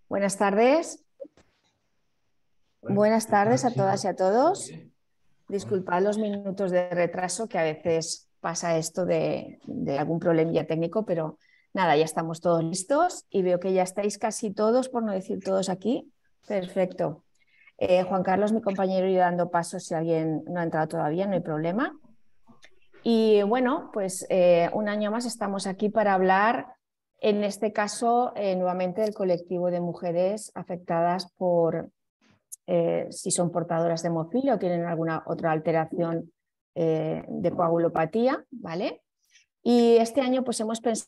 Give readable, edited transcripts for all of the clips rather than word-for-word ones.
Buenas tardes. Buenas tardes a todas y a todos. Disculpad los minutos de retraso, que a veces pasa esto de algún problemilla técnico, pero nada, ya estamos todos listos y veo que ya estáis casi todos, por no decir todos aquí. Perfecto. Juan Carlos, mi compañero, y dando paso si alguien no ha entrado todavía, no hay problema. Y bueno, pues un año más estamos aquí para hablar, en este caso, nuevamente del colectivo de mujeres afectadas por, si son portadoras de hemofilia o tienen alguna otra alteración de coagulopatía, ¿vale? Y este año pues hemos pensado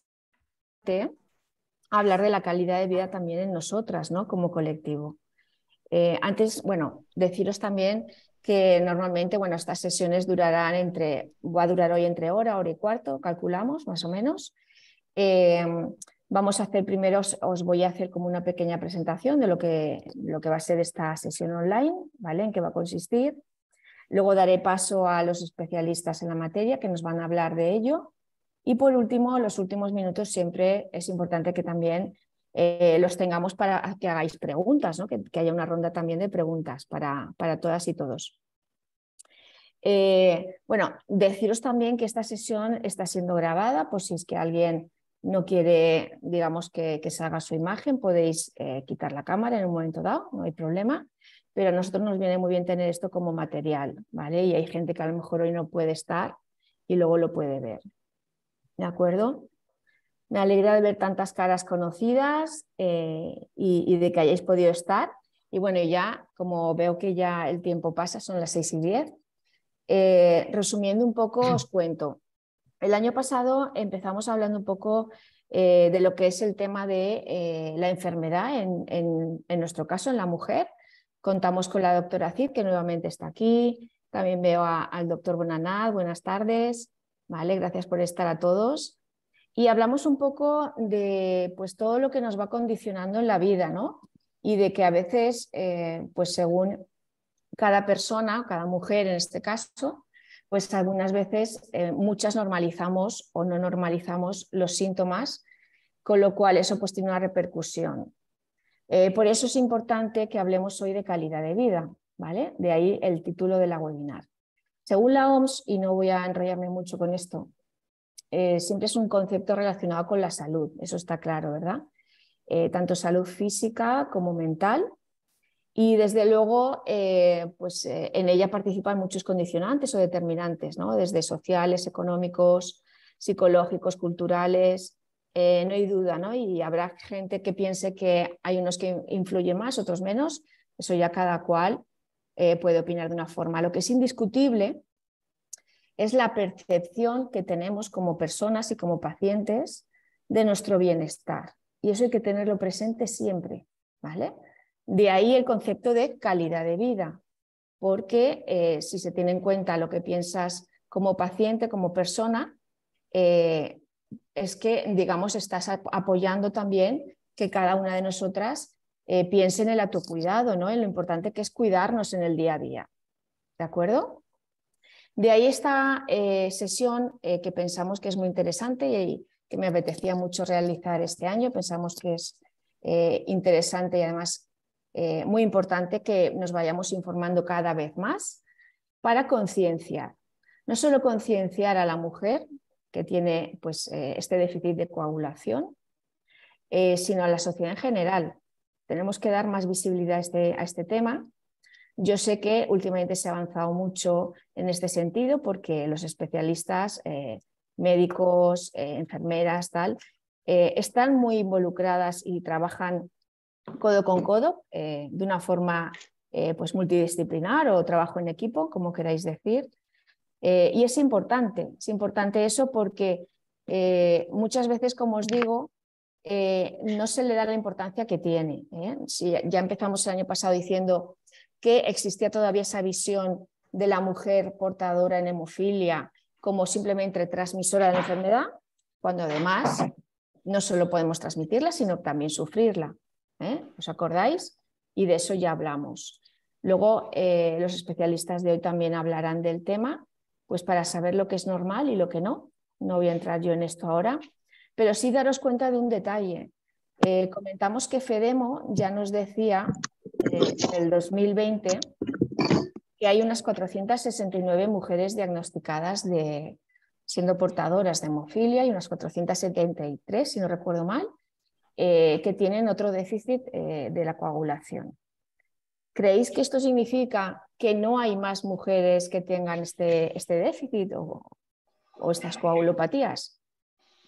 hablar de la calidad de vida también en nosotras, ¿no? Como colectivo. Antes, bueno, deciros también que normalmente, bueno, estas sesiones durarán va a durar hoy entre hora y cuarto, calculamos más o menos. Vamos a hacer primero, os voy a hacer como una pequeña presentación de lo que va a ser esta sesión online, ¿vale? En qué va a consistir. Luego daré paso a los especialistas en la materia que nos van a hablar de ello. Y por último, los últimos minutos siempre es importante que también los tengamos para que hagáis preguntas, ¿no? Que haya una ronda también de preguntas para todas y todos. Bueno, deciros también que esta sesión está siendo grabada, por si es que alguien no quiere, digamos, que salga su imagen, podéis quitar la cámara en un momento dado, no hay problema, pero a nosotros nos viene muy bien tener esto como material, ¿vale? Y hay gente que a lo mejor hoy no puede estar y luego lo puede ver, ¿de acuerdo? Me alegra de ver tantas caras conocidas y de que hayáis podido estar. Y bueno, ya como veo que ya el tiempo pasa, son las 6:10. Resumiendo un poco, os cuento. El año pasado empezamos hablando un poco de lo que es el tema de la enfermedad, en nuestro caso, en la mujer. Contamos con la doctora Cid, que nuevamente está aquí. También veo al doctor Bonanat. Buenas tardes. Vale, gracias por estar a todos. Y hablamos un poco de pues, todo lo que nos va condicionando en la vida, ¿no? Y de que a veces, pues según cada persona, cada mujer en este caso, pues algunas veces muchas normalizamos o no normalizamos los síntomas, con lo cual eso pues tiene una repercusión. Por eso es importante que hablemos hoy de calidad de vida, ¿vale? De ahí el título de la webinar. Según la OMS, y no voy a enrollarme mucho con esto, siempre es un concepto relacionado con la salud, eso está claro, ¿verdad? Tanto salud física como mental. Y desde luego, en ella participan muchos condicionantes o determinantes, ¿no? Desde sociales, económicos, psicológicos, culturales, no hay duda, ¿no? Y habrá gente que piense que hay unos que influyen más, otros menos, eso ya cada cual puede opinar de una forma. Lo que es indiscutible es la percepción que tenemos como personas y como pacientes de nuestro bienestar. Y eso hay que tenerlo presente siempre, ¿vale? De ahí el concepto de calidad de vida, porque si se tiene en cuenta lo que piensas como paciente, como persona, es que, digamos, estás apoyando también que cada una de nosotras piense en el autocuidado, ¿no? En lo importante que es cuidarnos en el día a día. ¿De acuerdo? De ahí esta sesión que pensamos que es muy interesante y que me apetecía mucho realizar este año. Pensamos que es interesante y además muy importante que nos vayamos informando cada vez más para concienciar. No solo concienciar a la mujer que tiene pues, este déficit de coagulación, sino a la sociedad en general. Tenemos que dar más visibilidad a este tema. Yo sé que últimamente se ha avanzado mucho en este sentido porque los especialistas, médicos, enfermeras, tal, están muy involucradas y trabajan codo con codo de una forma pues multidisciplinar o trabajo en equipo, como queráis decir. Y es importante eso porque muchas veces, como os digo, no se le da la importancia que tiene. Si ya empezamos el año pasado diciendo que existía todavía esa visión de la mujer portadora en hemofilia como simplemente transmisora de la enfermedad, cuando además no solo podemos transmitirla, sino también sufrirla. ¿Os acordáis? Y de eso ya hablamos. Luego, los especialistas de hoy también hablarán del tema, pues para saber lo que es normal y lo que no. No voy a entrar yo en esto ahora. pero sí daros cuenta de un detalle. Comentamos que Fedemo ya nos decía en el 2020 que hay unas 469 mujeres diagnosticadas siendo portadoras de hemofilia y unas 473, si no recuerdo mal, que tienen otro déficit de la coagulación. ¿Creéis que esto significa que no hay más mujeres que tengan este déficit o estas coagulopatías?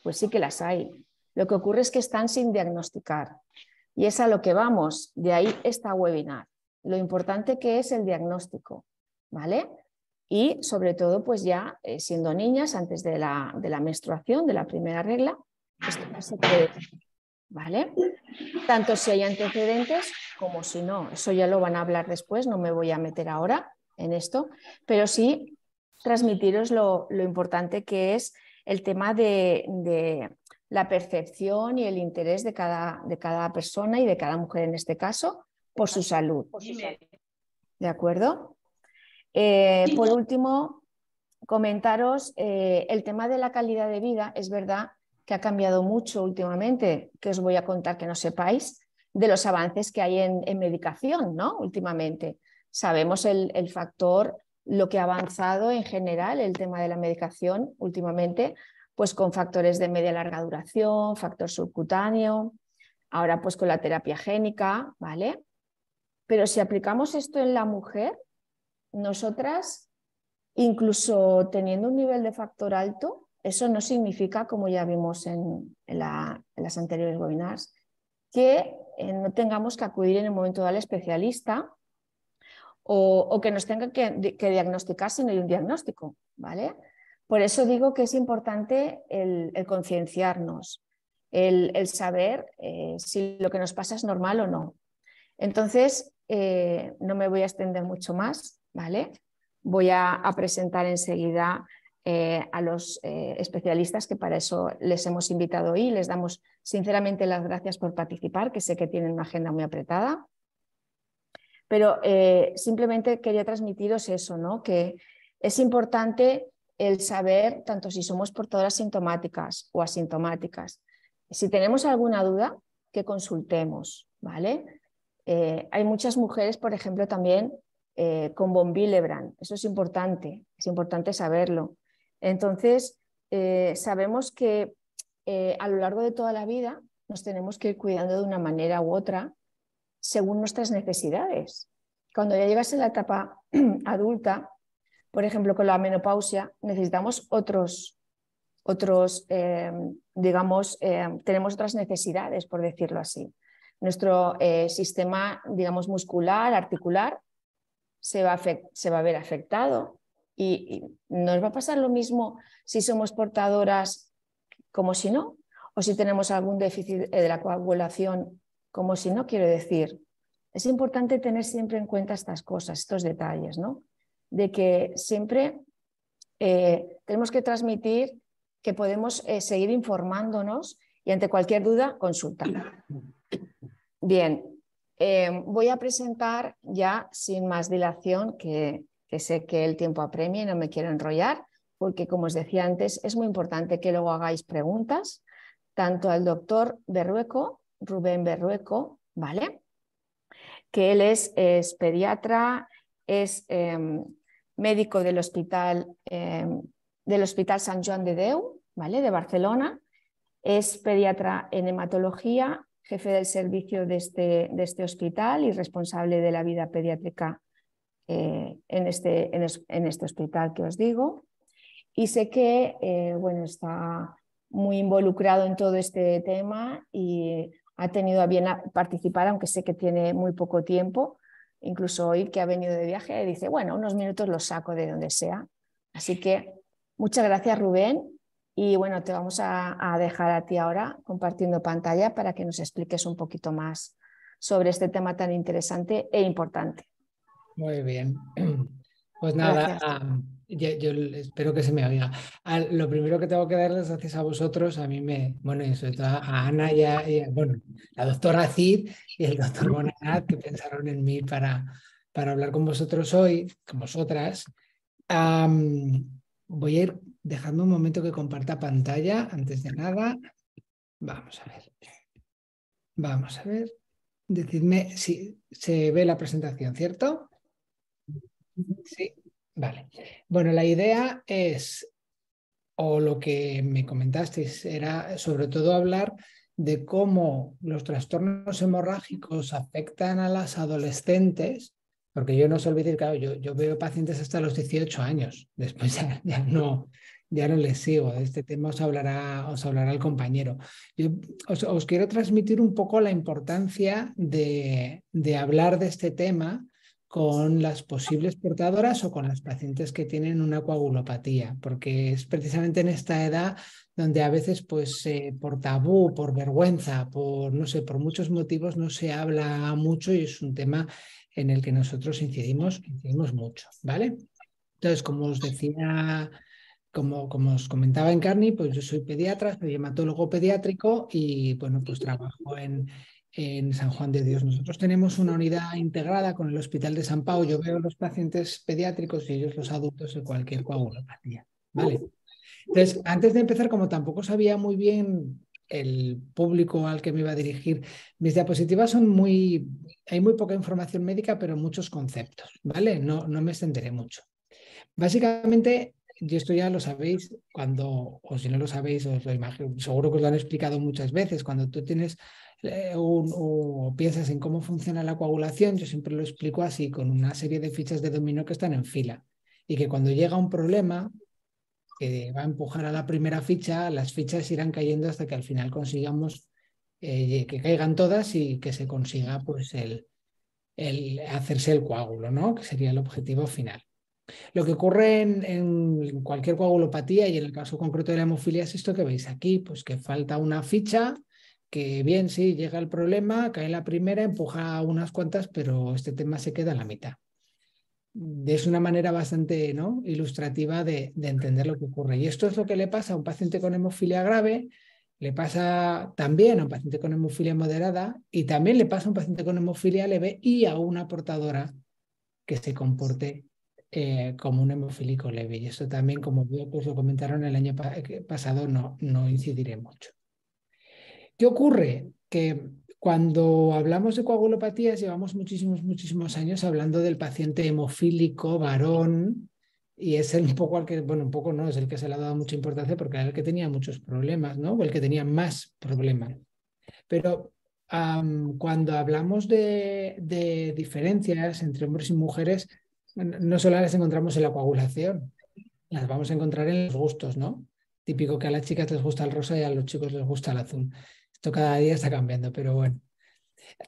Pues sí que las hay. Lo que ocurre es que están sin diagnosticar. Y es a lo que vamos, de ahí esta webinar. Lo importante que es el diagnóstico, ¿vale? Y sobre todo, pues ya siendo niñas, antes de la menstruación, de la primera regla, esto no se puede, ¿vale? Tanto si hay antecedentes como si no. Eso ya lo van a hablar después, no me voy a meter ahora en esto, pero sí transmitiros lo importante que es el tema de la percepción y el interés de cada persona y de cada mujer en este caso por su salud. ¿De acuerdo? Por último, comentaros el tema de la calidad de vida. Es verdad que ha cambiado mucho últimamente, que os voy a contar que no sepáis, de los avances que hay en medicación, ¿no? Últimamente. Sabemos el factor, lo que ha avanzado en general, el tema de la medicación últimamente, pues con factores de media y larga duración, factor subcutáneo, ahora pues con la terapia génica, ¿vale? Pero si aplicamos esto en la mujer, nosotras, incluso teniendo un nivel de factor alto, eso no significa, como ya vimos en las anteriores webinars, que no tengamos que acudir en el momento del especialista o que nos tenga que diagnosticar si no hay un diagnóstico, ¿vale? Por eso digo que es importante el concienciarnos, el saber si lo que nos pasa es normal o no. Entonces, no me voy a extender mucho más, ¿vale? Voy a presentar enseguida a los especialistas que para eso les hemos invitado hoy. Les damos sinceramente las gracias por participar, que sé que tienen una agenda muy apretada. Pero simplemente quería transmitiros eso, ¿no? Que es importante el saber tanto si somos portadoras sintomáticas o asintomáticas. Si tenemos alguna duda, que consultemos, ¿vale? Hay muchas mujeres, por ejemplo, también con von Willebrand. Eso es importante saberlo. Entonces, sabemos que a lo largo de toda la vida nos tenemos que ir cuidando de una manera u otra según nuestras necesidades. Cuando ya llegas a la etapa adulta, por ejemplo, con la menopausia, necesitamos digamos, tenemos otras necesidades, por decirlo así. Nuestro sistema, digamos, muscular, articular, se va a ver afectado y nos va a pasar lo mismo si somos portadoras como si no, o si tenemos algún déficit de la coagulación como si no, quiero decir. Es importante tener siempre en cuenta estas cosas, estos detalles, ¿no? De que siempre tenemos que transmitir que podemos seguir informándonos y ante cualquier duda consultar. Bien, voy a presentar ya sin más dilación, que sé que el tiempo apremia y no me quiero enrollar, porque como os decía antes, es muy importante que luego hagáis preguntas, tanto al doctor Berrueco, Rubén Berrueco, ¿vale? Que él es pediatra, es médico del Hospital Sant Joan de Déu, ¿vale? De Barcelona, es pediatra en hematología, jefe del servicio de este hospital y responsable de la vida pediátrica en este hospital que os digo. Y sé que bueno, está muy involucrado en todo este tema y ha tenido a bien participar, aunque sé que tiene muy poco tiempo. Incluso hoy que ha venido de viaje dice, bueno, unos minutos los saco de donde sea. Así que muchas gracias, Rubén. Y bueno, te vamos a dejar a ti ahora compartiendo pantalla para que nos expliques un poquito más sobre este tema tan interesante e importante. Muy bien. Pues nada, yo espero que se me oiga. Lo primero que tengo que darles gracias a vosotros, a mí bueno, y sobre todo a Ana bueno, la doctora Cid y el doctor Bonanat, que pensaron en mí para hablar con vosotros hoy, con vosotras. Voy a ir dejando un momento que comparta pantalla antes de nada. Vamos a ver. Vamos a ver. Decidme si se ve la presentación, ¿cierto? Sí, vale. Bueno, la idea es, o lo que me comentasteis, era sobre todo hablar de cómo los trastornos hemorrágicos afectan a las adolescentes, porque yo no os olvidéis, claro, yo veo pacientes hasta los 18 años, después ya no les sigo, de este tema os hablará el compañero. Yo os quiero transmitir un poco la importancia de hablar de este tema con las posibles portadoras o con las pacientes que tienen una coagulopatía, porque es precisamente en esta edad donde a veces, pues, por tabú, por vergüenza, por no sé, por muchos motivos no se habla mucho y es un tema en el que nosotros incidimos mucho, ¿vale? Entonces, como os decía, como os comentaba Encarni, pues yo soy pediatra, soy hematólogo pediátrico y bueno, pues trabajo en San Juan de Dios. Nosotros tenemos una unidad integrada con el Hospital de San Pau. Yo veo los pacientes pediátricos y ellos los adultos de cualquier coagulopatía, ¿vale? Entonces, antes de empezar, como tampoco sabía muy bien el público al que me iba a dirigir, mis diapositivas hay muy poca información médica, pero muchos conceptos, ¿vale? No me extenderé mucho. Básicamente, y esto ya lo sabéis, o si no lo sabéis, os lo imagino, seguro que os lo han explicado muchas veces, cuando tú tienes o piensas en cómo funciona la coagulación, yo siempre lo explico así, con una serie de fichas de dominó que están en fila, y que cuando llega un problema que va a empujar a la primera ficha, las fichas irán cayendo hasta que al final consigamos que caigan todas y que se consiga pues el hacerse el coágulo, ¿no? Que sería el objetivo final. Lo que ocurre en cualquier coagulopatía y en el caso concreto de la hemofilia es esto que veis aquí, pues que falta una ficha, que bien, sí, llega el problema, cae la primera, empuja unas cuantas, pero este tema se queda en la mitad. Es una manera bastante, ¿no?, ilustrativa de entender lo que ocurre. Y esto es lo que le pasa a un paciente con hemofilia grave, le pasa también a un paciente con hemofilia moderada y también le pasa a un paciente con hemofilia leve y a una portadora que se comporte como un hemofílico leve. Y esto también, como veo que os lo comentaron el año pasado, no incidiré mucho. ¿Qué ocurre? Que cuando hablamos de coagulopatías llevamos muchísimos años hablando del paciente hemofílico varón y es un poco al que, bueno, un poco no, es el que se le ha dado mucha importancia porque era el que tenía muchos problemas, ¿no? O el que tenía más problemas. Pero cuando hablamos de diferencias entre hombres y mujeres, no solo las encontramos en la coagulación, las vamos a encontrar en los gustos, ¿no? Típico que a las chicas les gusta el rosa y a los chicos les gusta el azul. Esto cada día está cambiando, pero bueno.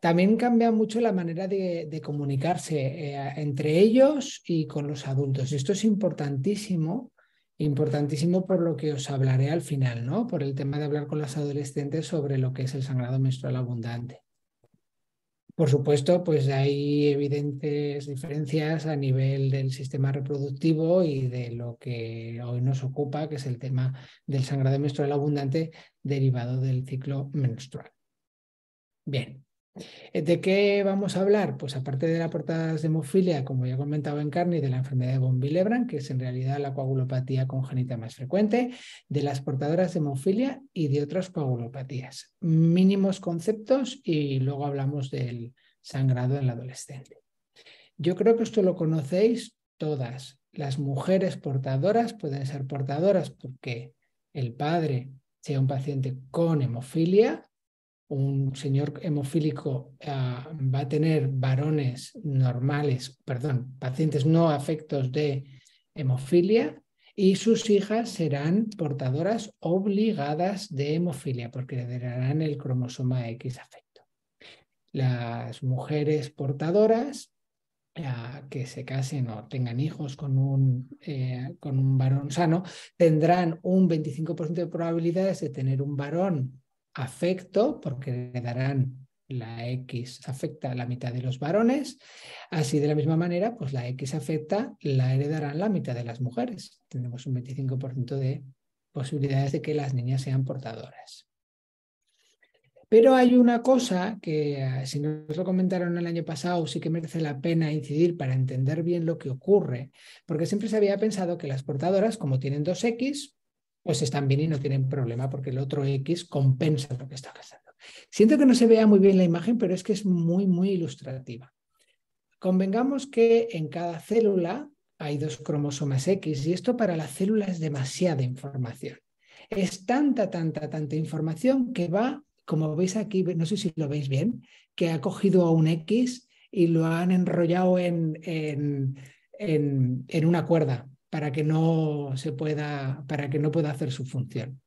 También cambia mucho la manera de comunicarse entre ellos y con los adultos. Y esto es importantísimo por lo que os hablaré al final, ¿no? Por el tema de hablar con las adolescentes sobre lo que es el sangrado menstrual abundante. Por supuesto, pues hay evidentes diferencias a nivel del sistema reproductivo y de lo que hoy nos ocupa, que es el tema del sangrado menstrual abundante derivado del ciclo menstrual. Bien. ¿De qué vamos a hablar? Pues aparte de las portadas de hemofilia, como ya comentaba Encarni, de la enfermedad de von Willebrand, que es en realidad la coagulopatía congénita más frecuente, de las portadoras de hemofilia y de otras coagulopatías. Mínimos conceptos y luego hablamos del sangrado en la adolescente. Yo creo que esto lo conocéis todas. Las mujeres portadoras pueden ser portadoras porque el padre sea un paciente con hemofilia. Un señor hemofílico va a tener pacientes no afectos de hemofilia y sus hijas serán portadoras obligadas de hemofilia porque heredarán el cromosoma X afecto. Las mujeres portadoras que se casen o tengan hijos con un varón sano tendrán un 25% de probabilidades de tener un varón afecto, porque heredarán la X afecta a la mitad de los varones. Así de la misma manera, pues la X afecta la heredarán la mitad de las mujeres. Tenemos un 25% de posibilidades de que las niñas sean portadoras. Pero hay una cosa que, si nos lo comentaron el año pasado, sí que merece la pena incidir para entender bien lo que ocurre, porque siempre se había pensado que las portadoras, como tienen 2X, pues están bien y no tienen problema porque el otro X compensa lo que está pasando. Siento que no se vea muy bien la imagen, pero es que es muy, muy ilustrativa. Convengamos que en cada célula hay 2 cromosomas X y esto para la célula es demasiada información. Es tanta, tanta, tanta información que va, como veis aquí, no sé si lo veis bien, que ha cogido a un X y lo han enrollado en una cuerda para que no pueda hacer su función.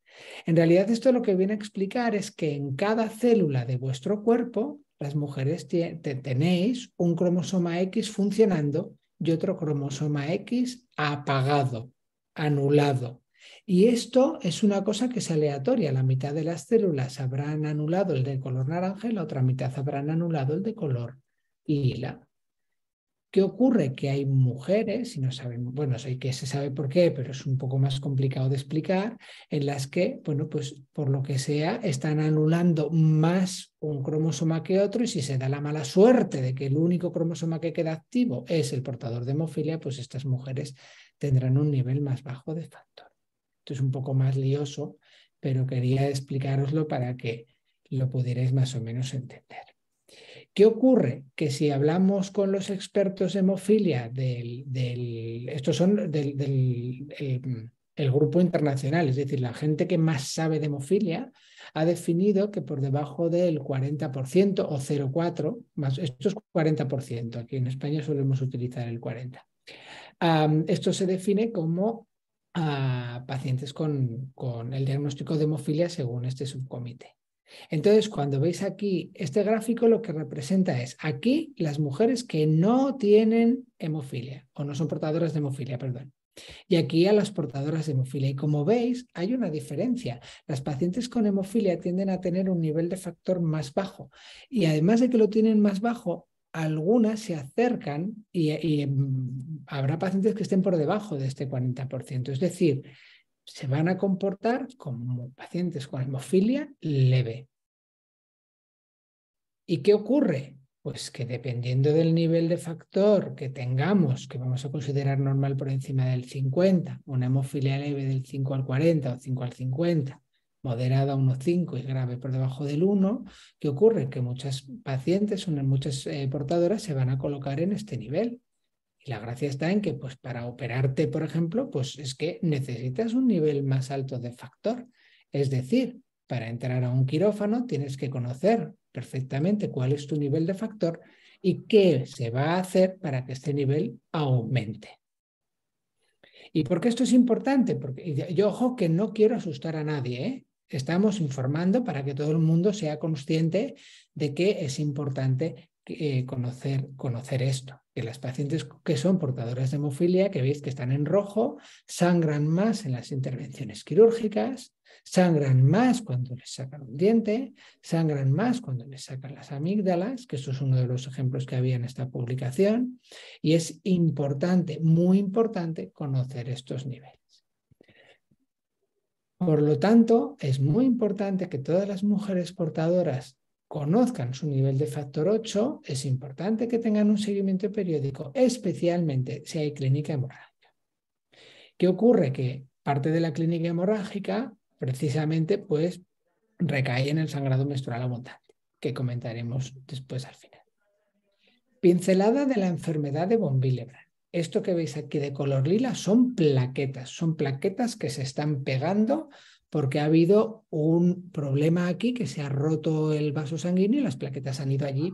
En realidad esto lo que viene a explicar es que en cada célula de vuestro cuerpo, las mujeres tenéis un cromosoma X funcionando y otro cromosoma X apagado, anulado. Y esto es una cosa que es aleatoria. La mitad de las células habrán anulado el de color naranja y la otra mitad habrán anulado el de color lila. ¿Qué ocurre? Que hay mujeres, y no sabemos, bueno, sé que se sabe por qué, pero es un poco más complicado de explicar, en las que, bueno, pues por lo que sea, están anulando más un cromosoma que otro, y si se da la mala suerte de que el único cromosoma que queda activo es el portador de hemofilia, pues estas mujeres tendrán un nivel más bajo de factor. Esto es un poco más lioso, pero quería explicároslo para que lo pudierais más o menos entender. ¿Qué ocurre? Que si hablamos con los expertos de hemofilia estos son el grupo internacional, es decir, la gente que más sabe de hemofilia, ha definido que por debajo del 40% o 0,4, más, esto es 40%, aquí en España solemos utilizar el 40%. Esto se define como pacientes con el diagnóstico de hemofilia según este subcomité. Entonces, cuando veis aquí este gráfico, lo que representa es aquí las mujeres que no tienen hemofilia o no son portadoras de hemofilia, perdón. Y aquí a las portadoras de hemofilia. Y como veis, hay una diferencia. Las pacientes con hemofilia tienden a tener un nivel de factor más bajo. Y además de que lo tienen más bajo, algunas se acercan y habrá pacientes que estén por debajo de este 40%. Es decir, se van a comportar como pacientes con hemofilia leve. ¿Y qué ocurre? Pues que dependiendo del nivel de factor que tengamos, que vamos a considerar normal por encima del 50, una hemofilia leve del 5 al 40 o 5 al 50, moderada 1,5 y grave por debajo del 1, ¿qué ocurre? Que muchas pacientes, muchas portadoras se van a colocar en este nivel. Y la gracia está en que, pues, para operarte, por ejemplo, pues es que necesitas un nivel más alto de factor. Es decir, para entrar a un quirófano tienes que conocer perfectamente cuál es tu nivel de factor y qué se va a hacer para que este nivel aumente. ¿Y por qué esto es importante? Porque yo, ojo, que no quiero asustar a nadie, ¿eh? Estamos informando para que todo el mundo sea consciente de que es importante conocer esto, que las pacientes que son portadoras de hemofilia, que veis que están en rojo, sangran más en las intervenciones quirúrgicas, sangran más cuando les sacan un diente, sangran más cuando les sacan las amígdalas, que esto es uno de los ejemplos que había en esta publicación, y es importante, muy importante, conocer estos niveles. Por lo tanto, es muy importante que todas las mujeres portadoras conozcan su nivel de factor 8, es importante que tengan un seguimiento periódico, especialmente si hay clínica hemorrágica. ¿Qué ocurre? Que parte de la clínica hemorrágica precisamente pues recae en el sangrado menstrual abundante, que comentaremos después al final. Pincelada de la enfermedad de von Willebrand. Esto que veis aquí de color lila son plaquetas que se están pegando porque ha habido un problema aquí, que se ha roto el vaso sanguíneo y las plaquetas han ido allí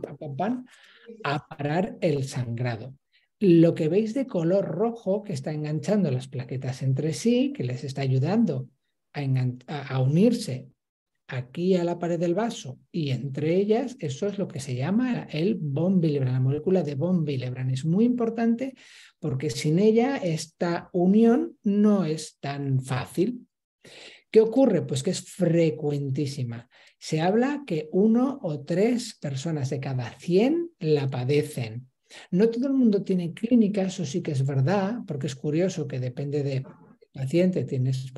a parar el sangrado. Lo que veis de color rojo, que está enganchando las plaquetas entre sí, que les está ayudando a unirse aquí a la pared del vaso y entre ellas, eso es lo que se llama el von Willebrand, la molécula de von Willebrand. Es muy importante porque sin ella esta unión no es tan fácil. ¿Qué ocurre? Pues que es frecuentísima. Se habla que 1 o 3 personas de cada 100 la padecen. No todo el mundo tiene clínica, eso sí que es verdad, porque es curioso que depende de paciente, tienes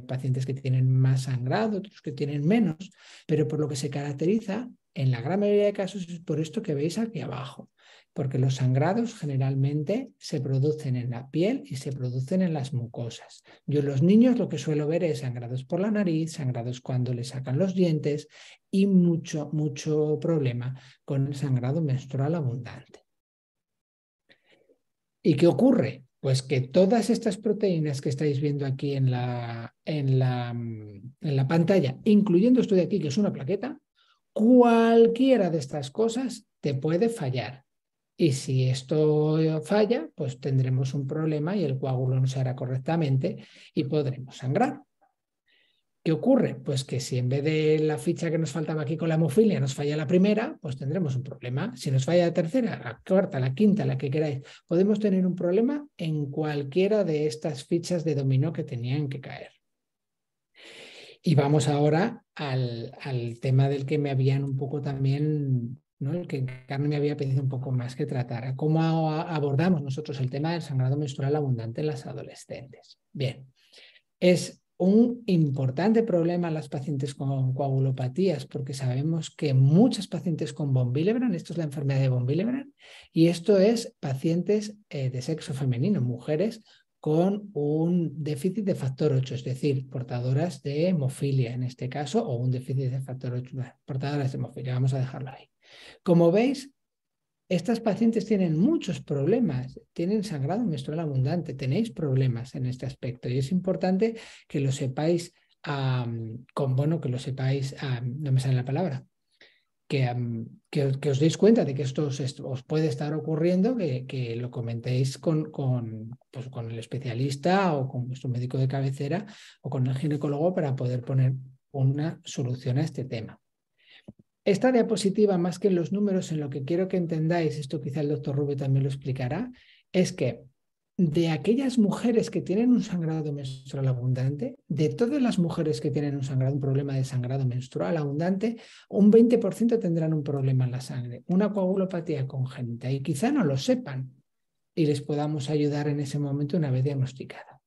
pacientes que tienen más sangrado, otros que tienen menos, pero por lo que se caracteriza en la gran mayoría de casos es por esto que veis aquí abajo, porque los sangrados generalmente se producen en la piel y se producen en las mucosas. Yo en los niños lo que suelo ver es sangrados por la nariz, sangrados cuando le sacan los dientes y mucho problema con el sangrado menstrual abundante. ¿Y qué ocurre? Pues que todas estas proteínas que estáis viendo aquí en la pantalla, incluyendo esto de aquí, que es una plaqueta, cualquiera de estas cosas te puede fallar. Y si esto falla, pues tendremos un problema y el coágulo no se hará correctamente y podremos sangrar. ¿Qué ocurre? Pues que si en vez de la ficha que nos faltaba aquí con la hemofilia nos falla la primera, pues tendremos un problema. Si nos falla la tercera, la cuarta, la quinta, la que queráis, podemos tener un problema en cualquiera de estas fichas de dominó que tenían que caer. Y vamos ahora al tema del que me habían un poco también, ¿no? El que Carmen me había pedido un poco más que tratara. ¿Cómo abordamos nosotros el tema del sangrado menstrual abundante en las adolescentes? Bien, es un importante problema en las pacientes con coagulopatías porque sabemos que muchas pacientes con von Willebrand, esto es la enfermedad de von Willebrand, y esto es pacientes de sexo femenino, mujeres con un déficit de factor 8, es decir, portadoras de hemofilia en este caso, o un déficit de factor 8, portadoras de hemofilia, vamos a dejarlo ahí. Como veis, estas pacientes tienen muchos problemas, tienen sangrado menstrual abundante, tenéis problemas en este aspecto y es importante que lo sepáis, que lo sepáis, no me sale la palabra, que os deis cuenta de que esto os puede estar ocurriendo, que lo comentéis con el especialista o con vuestro médico de cabecera o con el ginecólogo para poder poner una solución a este tema. Esta diapositiva, más que en los números, en lo que quiero que entendáis, esto quizá el doctor Rubio también lo explicará, es que de aquellas mujeres que tienen un sangrado menstrual abundante, de todas las mujeres que tienen un problema de sangrado menstrual abundante, un 20% tendrán un problema en la sangre, una coagulopatía congénita, y quizá no lo sepan y les podamos ayudar en ese momento una vez diagnosticada.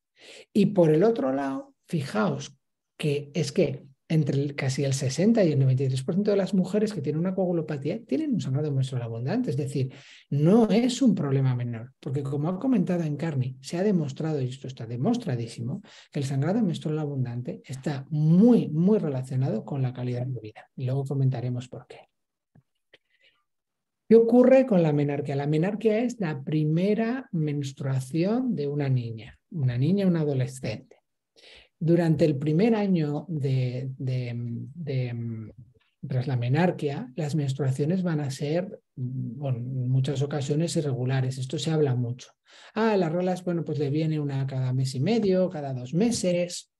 Y por el otro lado, fijaos que es que entre casi el 60 y el 93% de las mujeres que tienen una coagulopatía tienen un sangrado menstrual abundante, es decir, no es un problema menor, porque como ha comentado Encarni, se ha demostrado, y esto está demostradísimo, que el sangrado menstrual abundante está muy relacionado con la calidad de vida, y luego comentaremos por qué. ¿Qué ocurre con la menarquia? La menarquia es la primera menstruación de una niña, una adolescente. Durante el primer año tras la menarquia, las menstruaciones van a ser, bueno, en muchas ocasiones irregulares. Esto se habla mucho. Las reglas, bueno, pues le viene una cada mes y medio, cada 2 meses.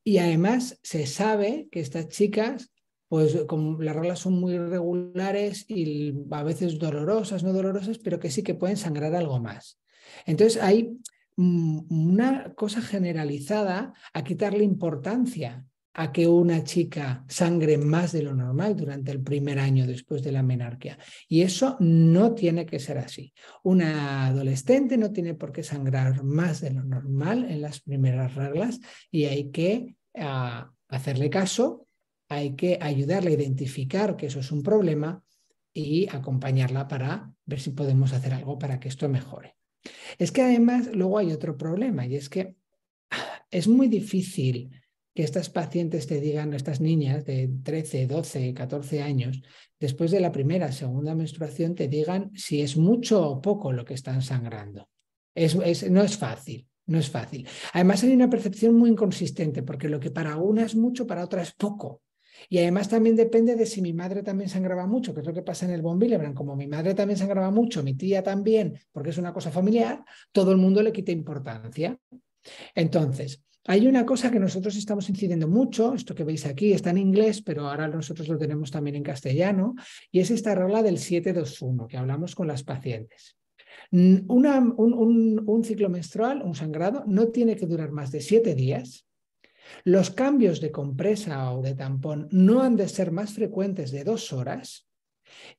Y además se sabe que estas chicas, pues como las reglas son muy irregulares y a veces dolorosas, no dolorosas, pero que sí que pueden sangrar algo más. Entonces hay una cosa generalizada a quitarle importancia a que una chica sangre más de lo normal durante el primer año después de la menarquia. Y eso no tiene que ser así. Una adolescente no tiene por qué sangrar más de lo normal en las primeras reglas y hay que hacerle caso, hay que ayudarle a identificar que eso es un problema y acompañarla para ver si podemos hacer algo para que esto mejore. Es que además luego hay otro problema y es que es muy difícil que estas pacientes te digan, estas niñas de 13, 12, 14 años, después de la primera, segunda menstruación, te digan si es mucho o poco lo que están sangrando. No es fácil, no es fácil. Además hay una percepción muy inconsistente porque lo que para una es mucho, para otra es poco. Y además también depende de si mi madre también sangraba mucho, que es lo que pasa en el von Willebrand. Como mi madre también sangraba mucho, mi tía también, porque es una cosa familiar, todo el mundo le quita importancia. Entonces, hay una cosa que nosotros estamos incidiendo mucho, esto que veis aquí está en inglés, pero ahora nosotros lo tenemos también en castellano, y es esta regla del 7-2-1 que hablamos con las pacientes. Un ciclo menstrual, un sangrado, no tiene que durar más de 7 días. Los cambios de compresa o de tampón no han de ser más frecuentes de 2 horas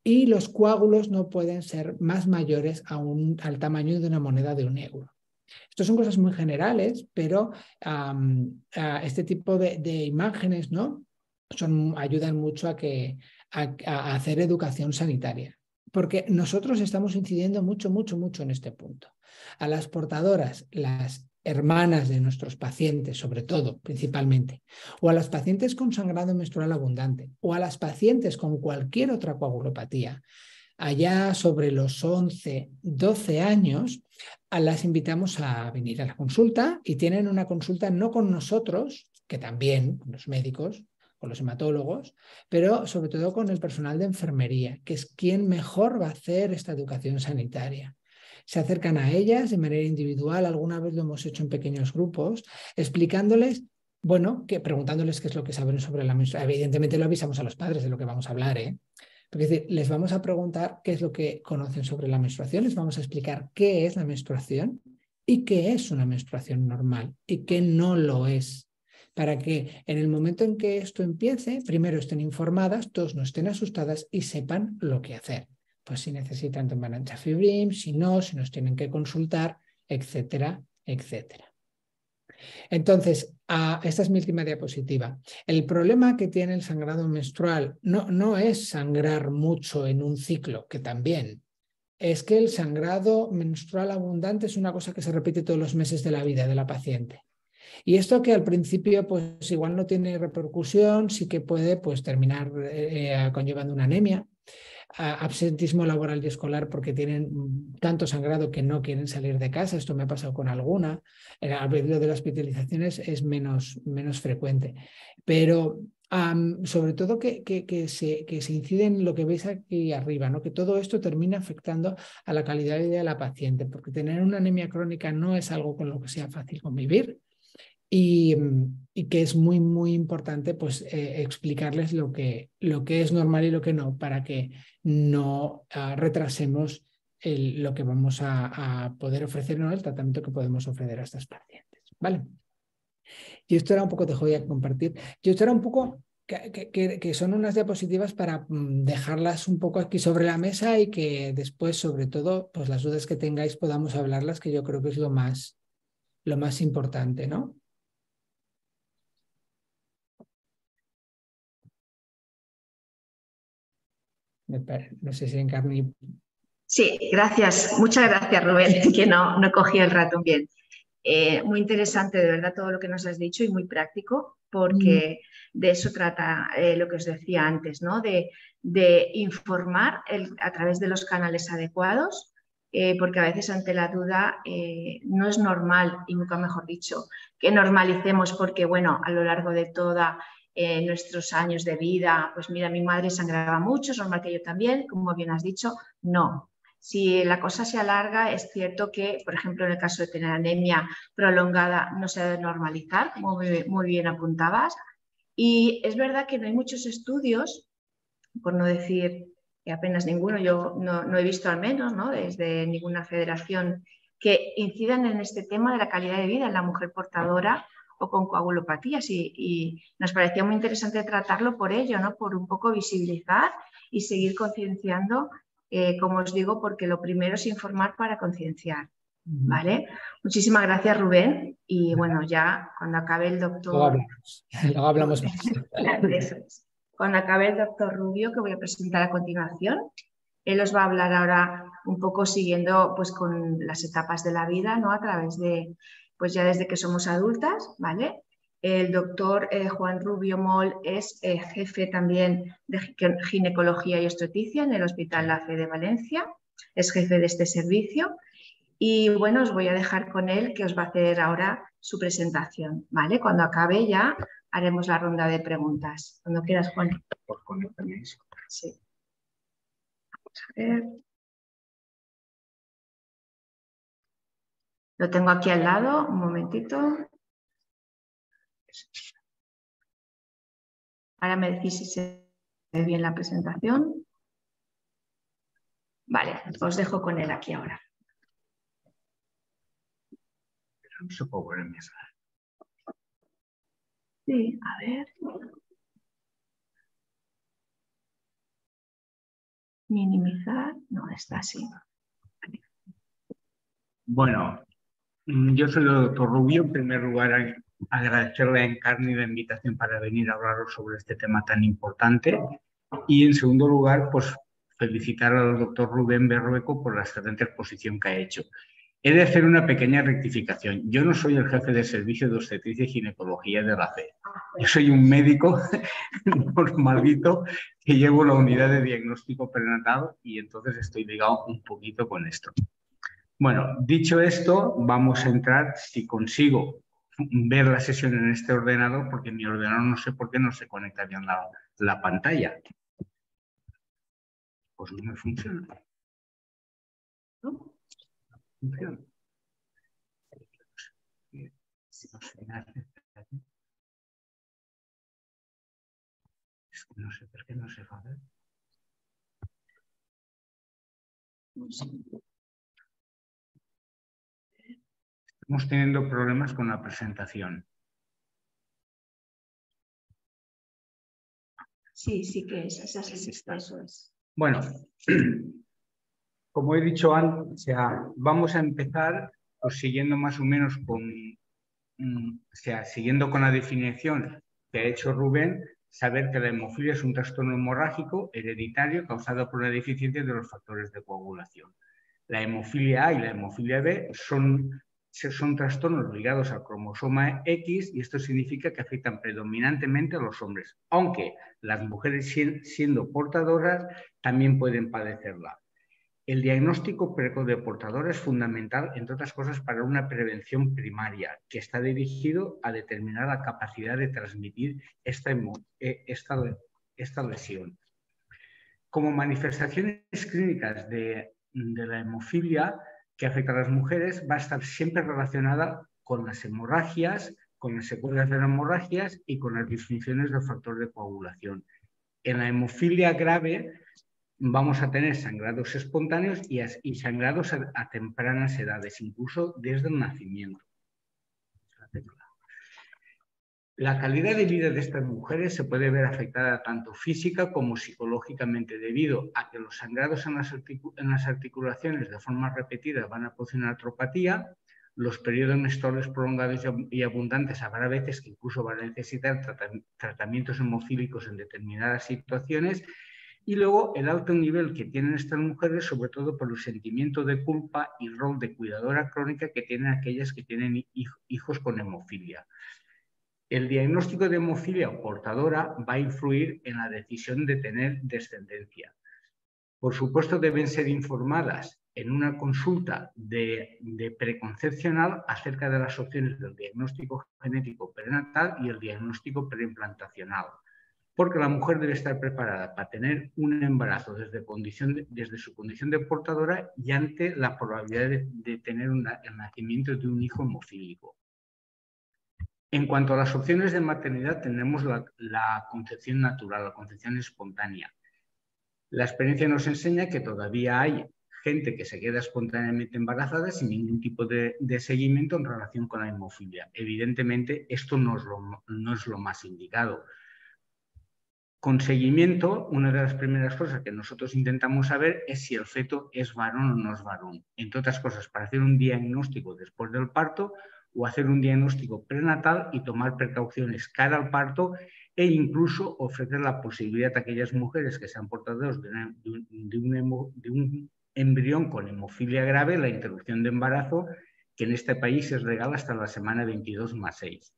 y los coágulos no pueden ser más mayores al tamaño de una moneda de 1 euro. Estas son cosas muy generales, pero este tipo de imágenes, ¿no? Ayudan mucho a que a hacer educación sanitaria, porque nosotros estamos incidiendo mucho en este punto. A las portadoras, las hermanas de nuestros pacientes, sobre todo, principalmente, o a las pacientes con sangrado menstrual abundante, o a las pacientes con cualquier otra coagulopatía, allá sobre los 11, 12 años, las invitamos a venir a la consulta y tienen una consulta no con nosotros, que también, con los médicos, con los hematólogos, pero sobre todo con el personal de enfermería, que es quien mejor va a hacer esta educación sanitaria. Se acercan a ellas de manera individual, alguna vez lo hemos hecho en pequeños grupos, explicándoles, bueno, preguntándoles qué es lo que saben sobre la menstruación. Evidentemente lo avisamos a los padres de lo que vamos a hablar, ¿eh? Porque es decir, les vamos a preguntar qué es lo que conocen sobre la menstruación, les vamos a explicar qué es la menstruación y qué es una menstruación normal y qué no lo es, para que en el momento en que esto empiece, primero estén informadas, todos no estén asustadas y sepan lo que hacer. Pues si necesitan tomar antifibrim, si no, si nos tienen que consultar, etcétera, etcétera. Entonces, esta es mi última diapositiva. El problema que tiene el sangrado menstrual no es sangrar mucho en un ciclo, que también. Es que el sangrado menstrual abundante es una cosa que se repite todos los meses de la vida de la paciente. Y esto que al principio pues igual no tiene repercusión, sí que puede pues terminar conllevando una anemia, absentismo laboral y escolar porque tienen tanto sangrado que no quieren salir de casa. Esto me ha pasado con alguna. Al principio de las hospitalizaciones es menos frecuente. Pero sobre todo que se incide en lo que veis aquí arriba, ¿no? Que todo esto termina afectando a la calidad de vida de la paciente, porque tener una anemia crónica no es algo con lo que sea fácil convivir. Y que es muy importante pues, explicarles lo que es normal y lo que no, para que no retrasemos lo que vamos a poder ofrecer, ¿no? El tratamiento que podemos ofrecer a estas pacientes. ¿Vale? Y esto era un poco, te voy a compartir, y esto era un poco que son unas diapositivas para dejarlas un poco aquí sobre la mesa y que después, sobre todo, pues las dudas que tengáis podamos hablarlas, que yo creo que es lo más importante, ¿no? No sé si Encarni. Sí, gracias. Muchas gracias, Rubén, que no cogí el ratón bien. Muy interesante, de verdad, todo lo que nos has dicho y muy práctico, porque de eso trata lo que os decía antes, ¿no? De informar a través de los canales adecuados, porque a veces ante la duda no es normal, y nunca mejor dicho, que normalicemos porque, bueno, a lo largo de toda nuestros años de vida, pues mira, mi madre sangraba mucho, es normal que yo también, como bien has dicho, no. Si la cosa se alarga, es cierto que, por ejemplo, en el caso de tener anemia prolongada, no se debe normalizar, como muy bien apuntabas. Y es verdad que no hay muchos estudios, por no decir que apenas ninguno, yo no he visto al menos, ¿no? Desde ninguna federación, que incidan en este tema de la calidad de vida en la mujer portadora o con coagulopatías. Y nos parecía muy interesante tratarlo por ello, ¿no? Por un poco visibilizar y seguir concienciando. Como os digo, porque lo primero es informar para concienciar, ¿vale? Muchísimas gracias, Rubén. Y bueno, ya cuando acabe el doctor... Luego hablamos más. Eso es. Cuando acabe el doctor Rubio, que voy a presentar a continuación, él os va a hablar ahora un poco siguiendo pues con las etapas de la vida, ¿no? A través de, pues ya desde que somos adultas, ¿vale? El doctor Juan Rubio Moll es jefe también de ginecología y obstetricia en el Hospital La Fe de Valencia, es jefe de este servicio y bueno, os voy a dejar con él que os va a hacer ahora su presentación, ¿vale? Cuando acabe ya haremos la ronda de preguntas. Cuando quieras, Juan. Por conectarme. Sí. Vamos a ver. Lo tengo aquí al lado, un momentito. Ahora me decís si se ve bien la presentación. Vale, os dejo con él aquí ahora. Pero no se puede poner en mesa. Sí, a ver. Minimizar. No, está así. Bueno, yo soy el doctor Rubio. En primer lugar, agradecerle a Encarni la invitación para venir a hablaros sobre este tema tan importante. Y en segundo lugar, pues felicitar al doctor Rubén Berrueco por la excelente exposición que ha hecho. He de hacer una pequeña rectificación. Yo no soy el jefe de servicio de obstetricia y ginecología de la FE. Yo soy un médico normalito que llevo la unidad de diagnóstico prenatal y entonces estoy ligado un poquito con esto. Bueno, dicho esto, vamos a entrar, si consigo ver la sesión en este ordenador, porque mi ordenador no sé por qué no se conecta bien la pantalla. Pues no me funciona. ¿No? Funciona. Es que no sé por qué no se va a ver. Estamos teniendo problemas con la presentación. Sí, sí que es así. Eso es. Bueno, como he dicho antes, o sea, vamos a empezar pues, siguiendo más o menos siguiendo con la definición que ha hecho Rubén, saber que la hemofilia es un trastorno hemorrágico hereditario causado por la deficiencia de los factores de coagulación. La hemofilia A y la hemofilia B son trastornos ligados al cromosoma X y esto significa que afectan predominantemente a los hombres, aunque las mujeres siendo portadoras también pueden padecerla. El diagnóstico precoz de portador es fundamental, entre otras cosas, para una prevención primaria que está dirigido a determinar la capacidad de transmitir esta lesión. Como manifestaciones clínicas de la hemofilia que afecta a las mujeres va a estar siempre relacionada con las hemorragias, con las secuelas de las hemorragias y con las disfunciones del factor de coagulación. En la hemofilia grave vamos a tener sangrados espontáneos y sangrados a tempranas edades, incluso desde el nacimiento. La calidad de vida de estas mujeres se puede ver afectada tanto física como psicológicamente debido a que los sangrados en las articulaciones de forma repetida van a producir una artropatía, los periodos menstruales prolongados y abundantes habrá veces que incluso van a necesitar tratamientos hemofílicos en determinadas situaciones y luego el alto nivel que tienen estas mujeres, sobre todo por el sentimiento de culpa y rol de cuidadora crónica que tienen aquellas que tienen hijos con hemofilia. El diagnóstico de hemofilia portadora va a influir en la decisión de tener descendencia. Por supuesto, deben ser informadas en una consulta de preconcepcional acerca de las opciones del diagnóstico genético prenatal y el diagnóstico preimplantacional, porque la mujer debe estar preparada para tener un embarazo desde su condición de portadora y ante la probabilidad de tener el nacimiento de un hijo hemofílico. En cuanto a las opciones de maternidad, tenemos la concepción natural, la concepción espontánea. La experiencia nos enseña que todavía hay gente que se queda espontáneamente embarazada sin ningún tipo de seguimiento en relación con la hemofilia. Evidentemente, esto no es lo más indicado. Con seguimiento, una de las primeras cosas que nosotros intentamos saber es si el feto es varón o no es varón. Entre otras cosas, para hacer un diagnóstico después del parto o hacer un diagnóstico prenatal y tomar precauciones cara al parto e incluso ofrecer la posibilidad a aquellas mujeres que sean portadoras de un embrión con hemofilia grave, la interrupción de embarazo, que en este país es legal hasta la semana 22 más 6.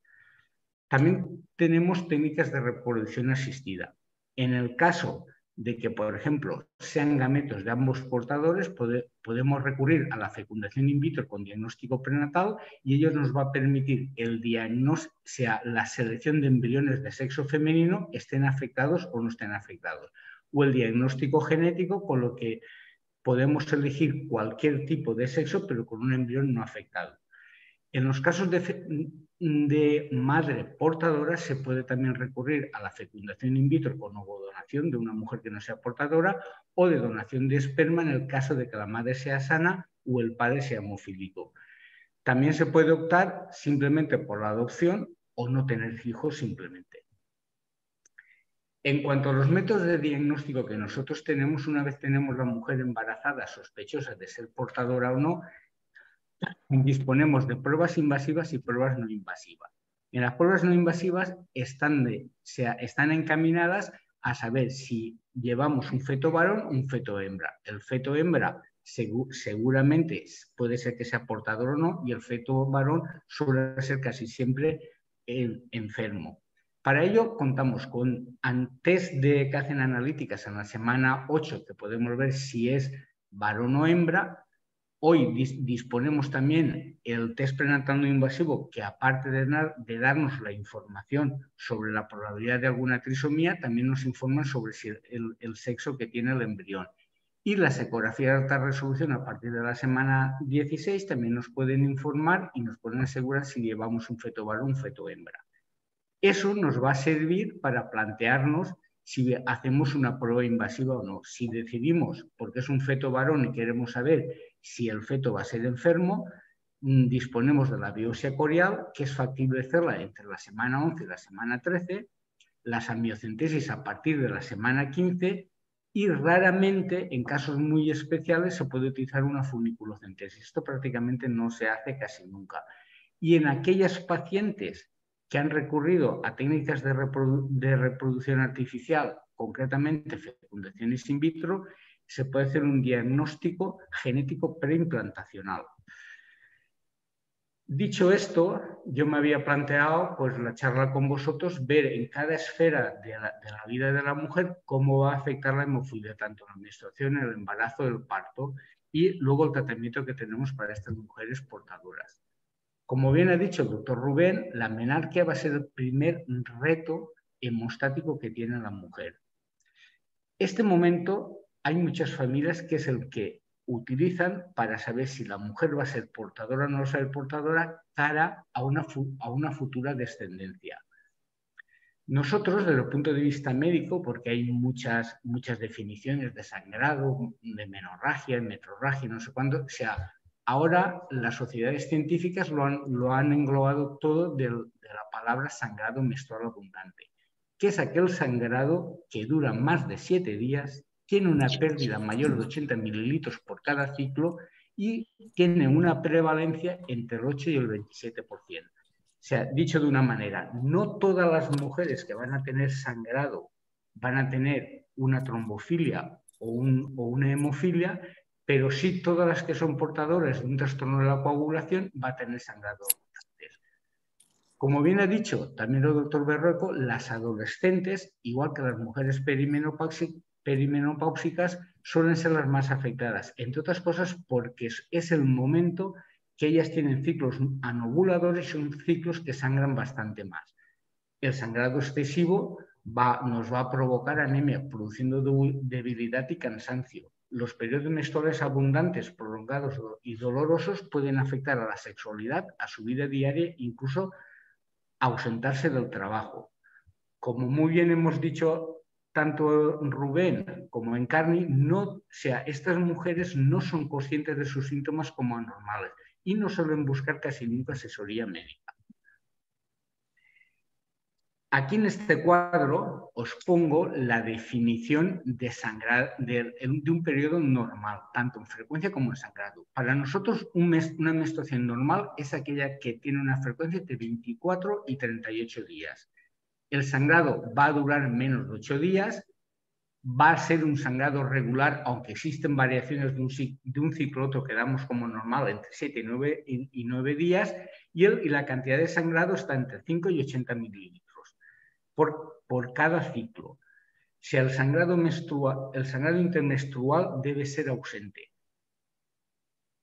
También tenemos técnicas de reproducción asistida. En el caso de que, por ejemplo, sean gametos de ambos portadores, podemos recurrir a la fecundación in vitro con diagnóstico prenatal y ello nos va a permitir el diagnóstico, sea la selección de embriones de sexo femenino, estén afectados o no estén afectados, o el diagnóstico genético, con lo que podemos elegir cualquier tipo de sexo, pero con un embrión no afectado. En los casos de madre portadora se puede también recurrir a la fecundación in vitro con ovodonación de una mujer que no sea portadora o de donación de esperma en el caso de que la madre sea sana o el padre sea hemofílico. También se puede optar simplemente por la adopción o no tener hijos simplemente. En cuanto a los métodos de diagnóstico que nosotros tenemos, una vez tenemos la mujer embarazada sospechosa de ser portadora o no, disponemos de pruebas invasivas y pruebas no invasivas. En las pruebas no invasivas están encaminadas a saber si llevamos un feto varón o un feto hembra. El feto hembra seguramente puede ser que sea portador o no, y el feto varón suele ser casi siempre enfermo. Para ello contamos con test que hacen analíticas en la semana 8, que podemos ver si es varón o hembra. Hoy disponemos también el test prenatal no invasivo, que aparte de darnos la información sobre la probabilidad de alguna trisomía, también nos informa sobre el sexo que tiene el embrión. Y las ecografías de alta resolución a partir de la semana 16 también nos pueden informar y nos pueden asegurar si llevamos un feto varón o un feto hembra. Eso nos va a servir para plantearnos si hacemos una prueba invasiva o no. Si decidimos, porque es un feto varón y queremos saber si el feto va a ser enfermo, disponemos de la biopsia corial, que es factible hacerla entre la semana 11 y la semana 13, las amniocentesis a partir de la semana 15 y raramente, en casos muy especiales, se puede utilizar una funiculocentesis. Esto prácticamente no se hace casi nunca. Y en aquellas pacientes que han recurrido a técnicas de reproducción artificial, concretamente fecundaciones in vitro, se puede hacer un diagnóstico genético preimplantacional. Dicho esto, yo me había planteado, pues, la charla con vosotros, ver en cada esfera de la vida de la mujer cómo va a afectar la hemofilia, tanto la menstruación, el embarazo, el parto, y luego el tratamiento que tenemos para estas mujeres portadoras. Como bien ha dicho el doctor Rubén, la menarquia va a ser el primer reto hemostático que tiene la mujer. Este momento hay muchas familias que es el que utilizan para saber si la mujer va a ser portadora o no va a ser portadora cara a una futura descendencia. Nosotros, desde el punto de vista médico, porque hay muchas definiciones de sangrado, de menorragia, metrorragia, no sé cuándo, o sea, ahora las sociedades científicas lo han englobado todo de la palabra sangrado menstrual abundante, que es aquel sangrado que dura más de 7 días, tiene una pérdida mayor de 80 mililitros por cada ciclo y tiene una prevalencia entre el 8 y el 27%. O sea, dicho de una manera, no todas las mujeres que van a tener sangrado van a tener una trombofilia o una hemofilia, pero sí todas las que son portadoras de un trastorno de la coagulación van a tener sangrado. Como bien ha dicho también el doctor Berroeco, las adolescentes, igual que las mujeres perimenopáusicas, suelen ser las más afectadas, entre otras cosas porque es el momento que ellas tienen ciclos anovuladores y son ciclos que sangran bastante más. El sangrado excesivo nos va a provocar anemia, produciendo debilidad y cansancio. Los periodos menstruales abundantes, prolongados y dolorosos pueden afectar a la sexualidad, a su vida diaria, incluso ausentarse del trabajo. Como muy bien hemos dicho tanto Rubén como Encarni, estas mujeres no son conscientes de sus síntomas como anormales y no suelen buscar casi nunca asesoría médica. Aquí en este cuadro os pongo la definición de un periodo normal, tanto en frecuencia como en sangrado. Para nosotros una menstruación normal es aquella que tiene una frecuencia de 24 y 38 días. El sangrado va a durar menos de 8 días, va a ser un sangrado regular, aunque existen variaciones de un ciclo a otro que damos como normal entre 7 y 9 días, y la cantidad de sangrado está entre 5 y 80 mililitros por cada ciclo. O sea, el sangrado intermenstrual debe ser ausente.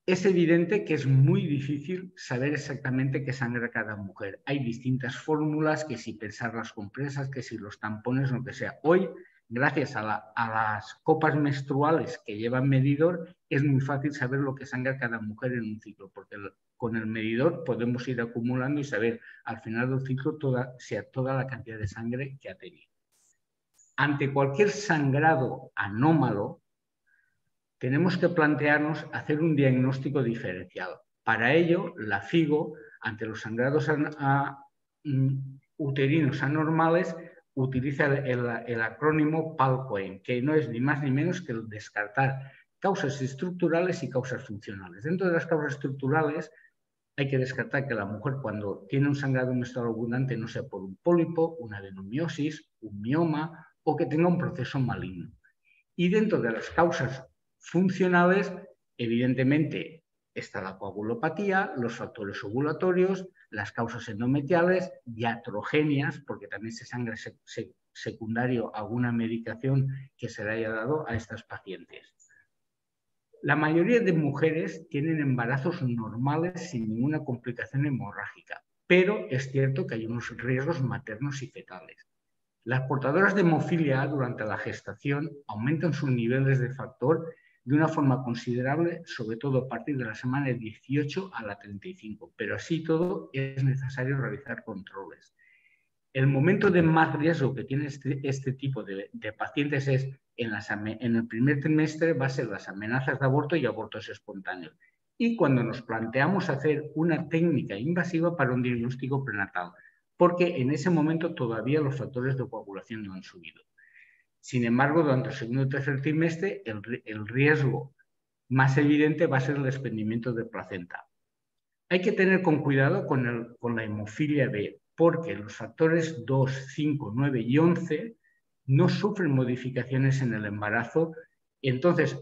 Es evidente que es muy difícil saber exactamente qué sangra cada mujer. Hay distintas fórmulas, que si pensar las compresas, que si los tampones, lo que sea. Hoy, gracias a las copas menstruales que llevan medidor, es muy fácil saber lo que sangra cada mujer en un ciclo, porque con el medidor podemos ir acumulando y saber al final del ciclo toda la cantidad de sangre que ha tenido. Ante cualquier sangrado anómalo, tenemos que plantearnos hacer un diagnóstico diferenciado. Para ello, la FIGO, ante los sangrados uterinos anormales, utiliza el acrónimo PALCOEM, que no es ni más ni menos que el descartar causas estructurales y causas funcionales. Dentro de las causas estructurales hay que descartar que la mujer, cuando tiene un sangrado menstrual abundante, no sea por un pólipo, una adenomiosis, un mioma, o que tenga un proceso maligno. Y dentro de las causas funcionales, evidentemente, está la coagulopatía, los factores ovulatorios, las causas endometriales, iatrogenias, porque también se sangra secundario a alguna medicación que se le haya dado a estas pacientes. La mayoría de mujeres tienen embarazos normales sin ninguna complicación hemorrágica, pero es cierto que hay unos riesgos maternos y fetales. Las portadoras de hemofilia A durante la gestación aumentan sus niveles de factor de una forma considerable, sobre todo a partir de la semana 18 a la 35, pero así todo es necesario realizar controles. El momento de más riesgo que tiene este tipo de pacientes es en el primer trimestre, va a ser las amenazas de aborto y abortos espontáneos. Y cuando nos planteamos hacer una técnica invasiva para un diagnóstico prenatal, porque en ese momento todavía los factores de coagulación no han subido. Sin embargo, durante el segundo y tercer trimestre, el riesgo más evidente va a ser el desprendimiento de placenta. Hay que tener cuidado con la hemofilia B, porque los factores 2, 5, 9 y 11 no sufren modificaciones en el embarazo. Entonces,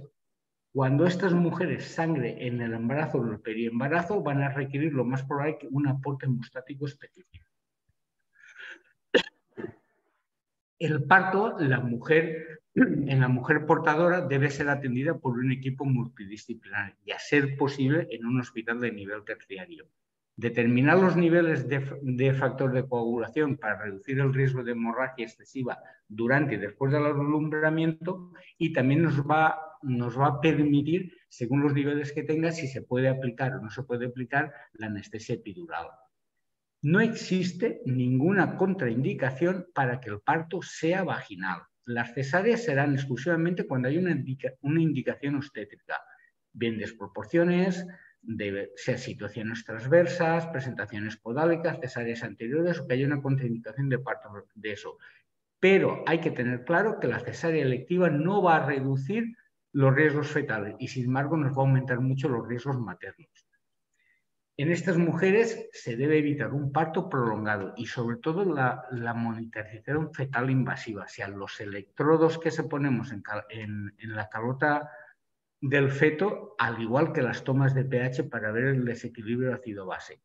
cuando estas mujeres sangren en el embarazo o en el periembarazo, van a requerir lo más probable que un aporte hemostático específico. El parto, en la mujer portadora debe ser atendida por un equipo multidisciplinar y, a ser posible, en un hospital de nivel terciario. Determinar los niveles de factor de coagulación para reducir el riesgo de hemorragia excesiva durante y después del alumbramiento, y también nos va a permitir, según los niveles que tenga, si se puede aplicar o no se puede aplicar la anestesia epidural. No existe ninguna contraindicación para que el parto sea vaginal. Las cesáreas serán exclusivamente cuando hay una indicación obstétrica, bien desproporciones, sea situaciones transversas, presentaciones podálicas, cesáreas anteriores o que haya una contraindicación de parto de eso. Pero hay que tener claro que la cesárea electiva no va a reducir los riesgos fetales y, sin embargo, nos va a aumentar mucho los riesgos maternos. En estas mujeres se debe evitar un parto prolongado y, sobre todo, la monitorización fetal invasiva, o sea, los electrodos que se ponemos en la calota del feto, al igual que las tomas de pH para ver el desequilibrio ácido-base.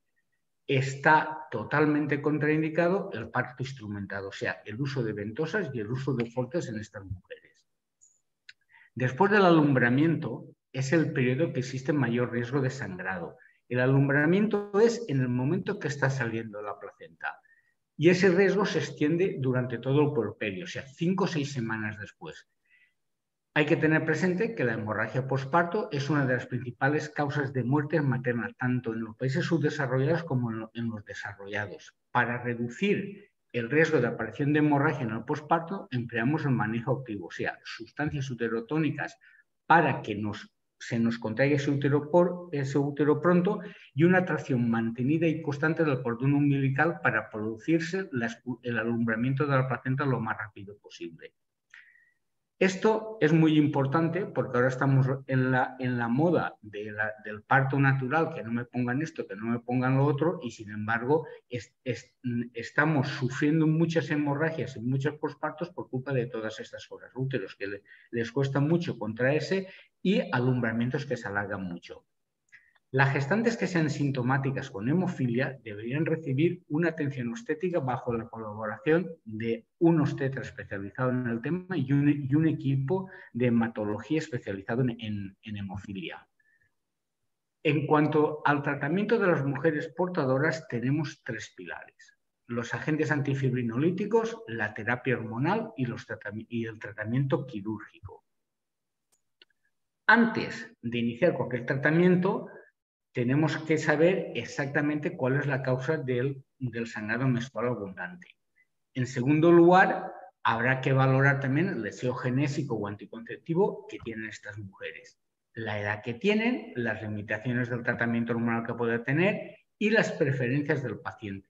Está totalmente contraindicado el parto instrumentado, o sea, el uso de ventosas y el uso de forceps en estas mujeres. Después del alumbramiento es el periodo que existe mayor riesgo de sangrado. El alumbramiento es en el momento que está saliendo la placenta y ese riesgo se extiende durante todo el puerperio, o sea, 5 o 6 semanas después. Hay que tener presente que la hemorragia posparto es una de las principales causas de muerte materna, tanto en los países subdesarrollados como en los desarrollados. Para reducir el riesgo de aparición de hemorragia en el posparto, empleamos el manejo activo, o sea, sustancias uterotónicas para que se nos contraiga ese útero pronto, y una tracción mantenida y constante del cordón umbilical para producirse el alumbramiento de la placenta lo más rápido posible. Esto es muy importante porque ahora estamos en la moda del parto natural, que no me pongan esto, que no me pongan lo otro, y sin embargo estamos sufriendo muchas hemorragias y muchos pospartos por culpa de todas estas cosas. Úteros que les cuesta mucho contraerse y alumbramientos que se alargan mucho. Las gestantes que sean sintomáticas con hemofilia deberían recibir una atención obstétrica bajo la colaboración de un obstetra especializado en el tema y un equipo de hematología especializado en hemofilia. En cuanto al tratamiento de las mujeres portadoras, tenemos 3 pilares: los agentes antifibrinolíticos, la terapia hormonal y el tratamiento quirúrgico. Antes de iniciar cualquier tratamiento, tenemos que saber exactamente cuál es la causa del sangrado menstrual abundante. En segundo lugar, habrá que valorar también el deseo genésico o anticonceptivo que tienen estas mujeres, la edad que tienen, las limitaciones del tratamiento hormonal que puede tener y las preferencias del paciente.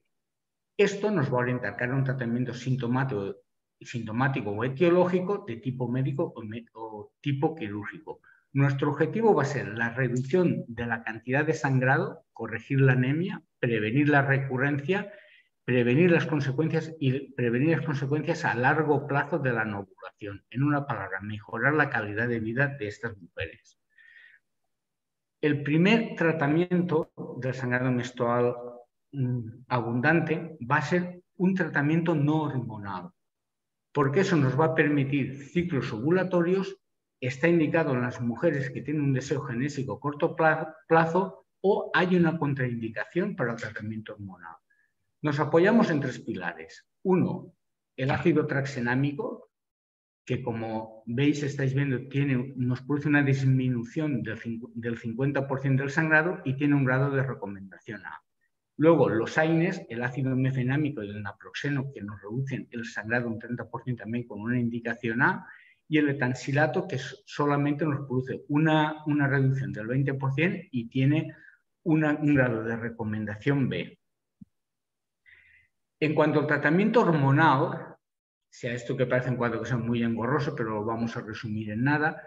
Esto nos va a orientar a un tratamiento sintomático o etiológico de tipo médico o tipo quirúrgico. Nuestro objetivo va a ser la reducción de la cantidad de sangrado, corregir la anemia, prevenir la recurrencia prevenir las consecuencias a largo plazo de la no ovulación. En una palabra, mejorar la calidad de vida de estas mujeres. El primer tratamiento del sangrado menstrual abundante va a ser un tratamiento no hormonal, porque eso nos va a permitir ciclos ovulatorios. Está indicado en las mujeres que tienen un deseo genésico a corto plazo o hay una contraindicación para el tratamiento hormonal. Nos apoyamos en 3 pilares. Uno, el ácido tranexaminónico, que como veis, estáis viendo, nos produce una disminución del 50% del sangrado y tiene un grado de recomendación A. Luego, los AINES, el ácido mefenámico y el naproxeno, que nos reducen el sangrado un 30% también con una indicación A, y el etansilato, que solamente nos produce una reducción del 20% y tiene un grado de recomendación B. En cuanto al tratamiento hormonal, sea esto que parece en cuadro que sea muy engorroso, pero lo vamos a resumir en nada,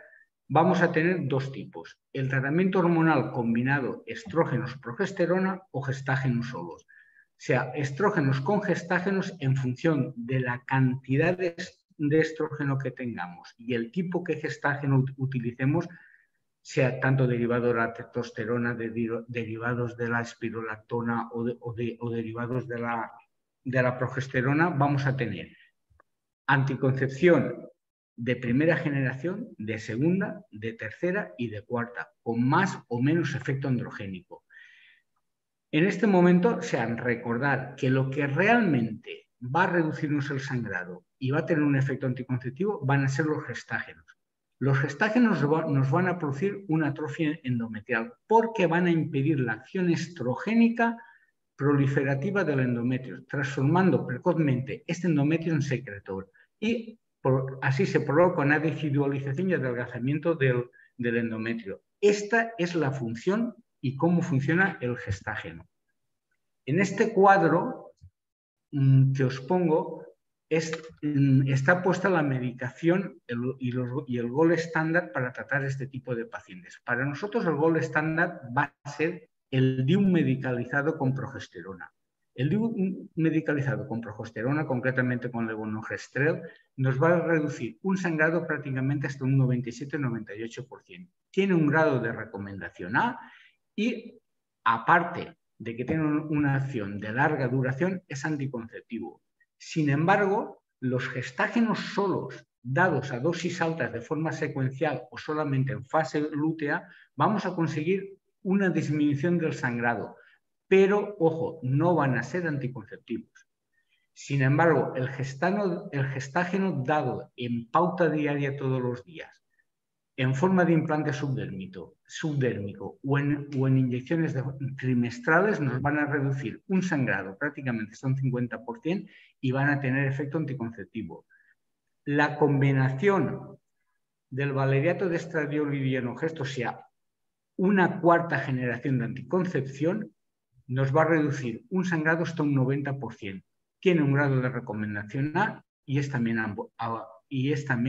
vamos a tener 2 tipos. El tratamiento hormonal combinado estrógenos-progesterona o gestágenos solos. O sea, estrógenos con gestágenos en función de la cantidad de estrógeno que tengamos y el tipo que gestágeno utilicemos, sea tanto derivado de la testosterona, derivados de la espirolactona o derivados de la progesterona, vamos a tener anticoncepción de primera generación, de segunda, de tercera y de cuarta, con más o menos efecto androgénico. En este momento, recordar que lo que realmente va a reducirnos el sangrado y va a tener un efecto anticonceptivo van a ser los gestágenos. Los gestágenos nos van a producir una atrofia endometrial porque van a impedir la acción estrogénica proliferativa del endometrio, transformando precozmente este endometrio en secretor y así se provoca una decidualización y adelgazamiento del endometrio. Esta es la función y cómo funciona el gestágeno. En este cuadro que os pongo está puesta la medicación y el gold estándar para tratar este tipo de pacientes. Para nosotros el gold estándar va a ser el DIU medicalizado con progesterona. El DIU medicalizado con progesterona, concretamente con levonorgestrel, nos va a reducir un sangrado prácticamente hasta un 97-98%. Tiene un grado de recomendación A y, aparte de que tiene una acción de larga duración, es anticonceptivo. Sin embargo, los gestágenos solos, dados a dosis altas de forma secuencial o solamente en fase lútea, vamos a conseguir una disminución del sangrado, pero, ojo, no van a ser anticonceptivos. Sin embargo, el gestágeno dado en pauta diaria todos los días, en forma de implante subdérmico o en inyecciones trimestrales, nos van a reducir un sangrado prácticamente hasta un 50% y van a tener efecto anticonceptivo. La combinación del valeriato de estradiol y dienogest, o sea, una cuarta generación de anticoncepción, nos va a reducir un sangrado hasta un 90%. Tiene un grado de recomendación A y es también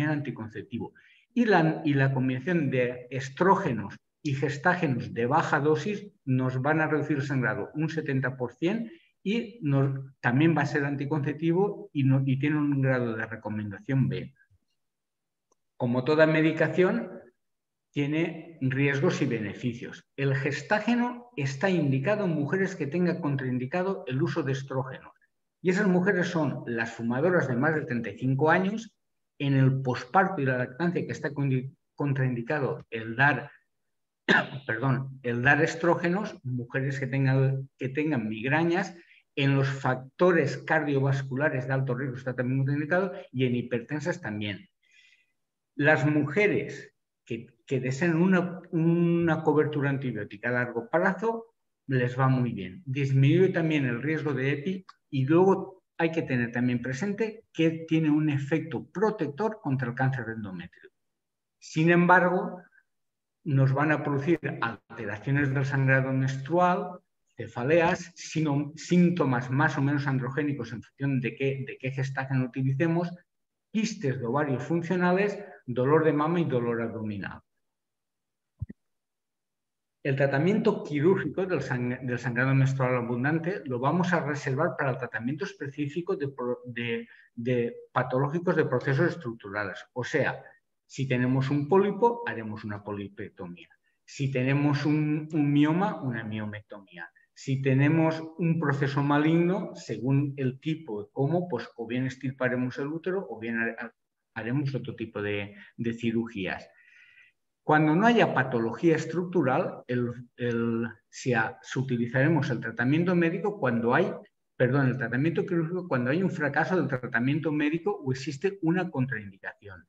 anticonceptivo. Y la combinación de estrógenos y gestágenos de baja dosis nos van a reducir el sangrado un 70% y también va a ser anticonceptivo y tiene un grado de recomendación B. Como toda medicación, tiene riesgos y beneficios. El gestágeno está indicado en mujeres que tengan contraindicado el uso de estrógeno. Y esas mujeres son las fumadoras de más de 35 años, en el posparto y la lactancia que está contraindicado el dar estrógenos, mujeres que tengan migrañas, en los factores cardiovasculares de alto riesgo está también contraindicado y en hipertensas también. Las mujeres que desean una cobertura antibiótica a largo plazo les va muy bien. Disminuye también el riesgo de EPI y luego hay que tener también presente que tiene un efecto protector contra el cáncer de endometrio. Sin embargo, nos van a producir alteraciones del sangrado menstrual, cefaleas, síntomas más o menos androgénicos en función de qué gestágeno utilicemos, quistes de ovarios funcionales, dolor de mama y dolor abdominal. El tratamiento quirúrgico del sangrado menstrual abundante lo vamos a reservar para el tratamiento específico de patológicos de procesos estructurales. O sea, si tenemos un pólipo, haremos una polipectomía. Si tenemos un mioma, una miomectomía. Si tenemos un proceso maligno, según el tipo de cómo, pues o bien extirparemos el útero o bien haremos otro tipo de cirugías. Cuando no haya patología estructural, utilizaremos el tratamiento médico el tratamiento quirúrgico cuando hay un fracaso del tratamiento médico o existe una contraindicación.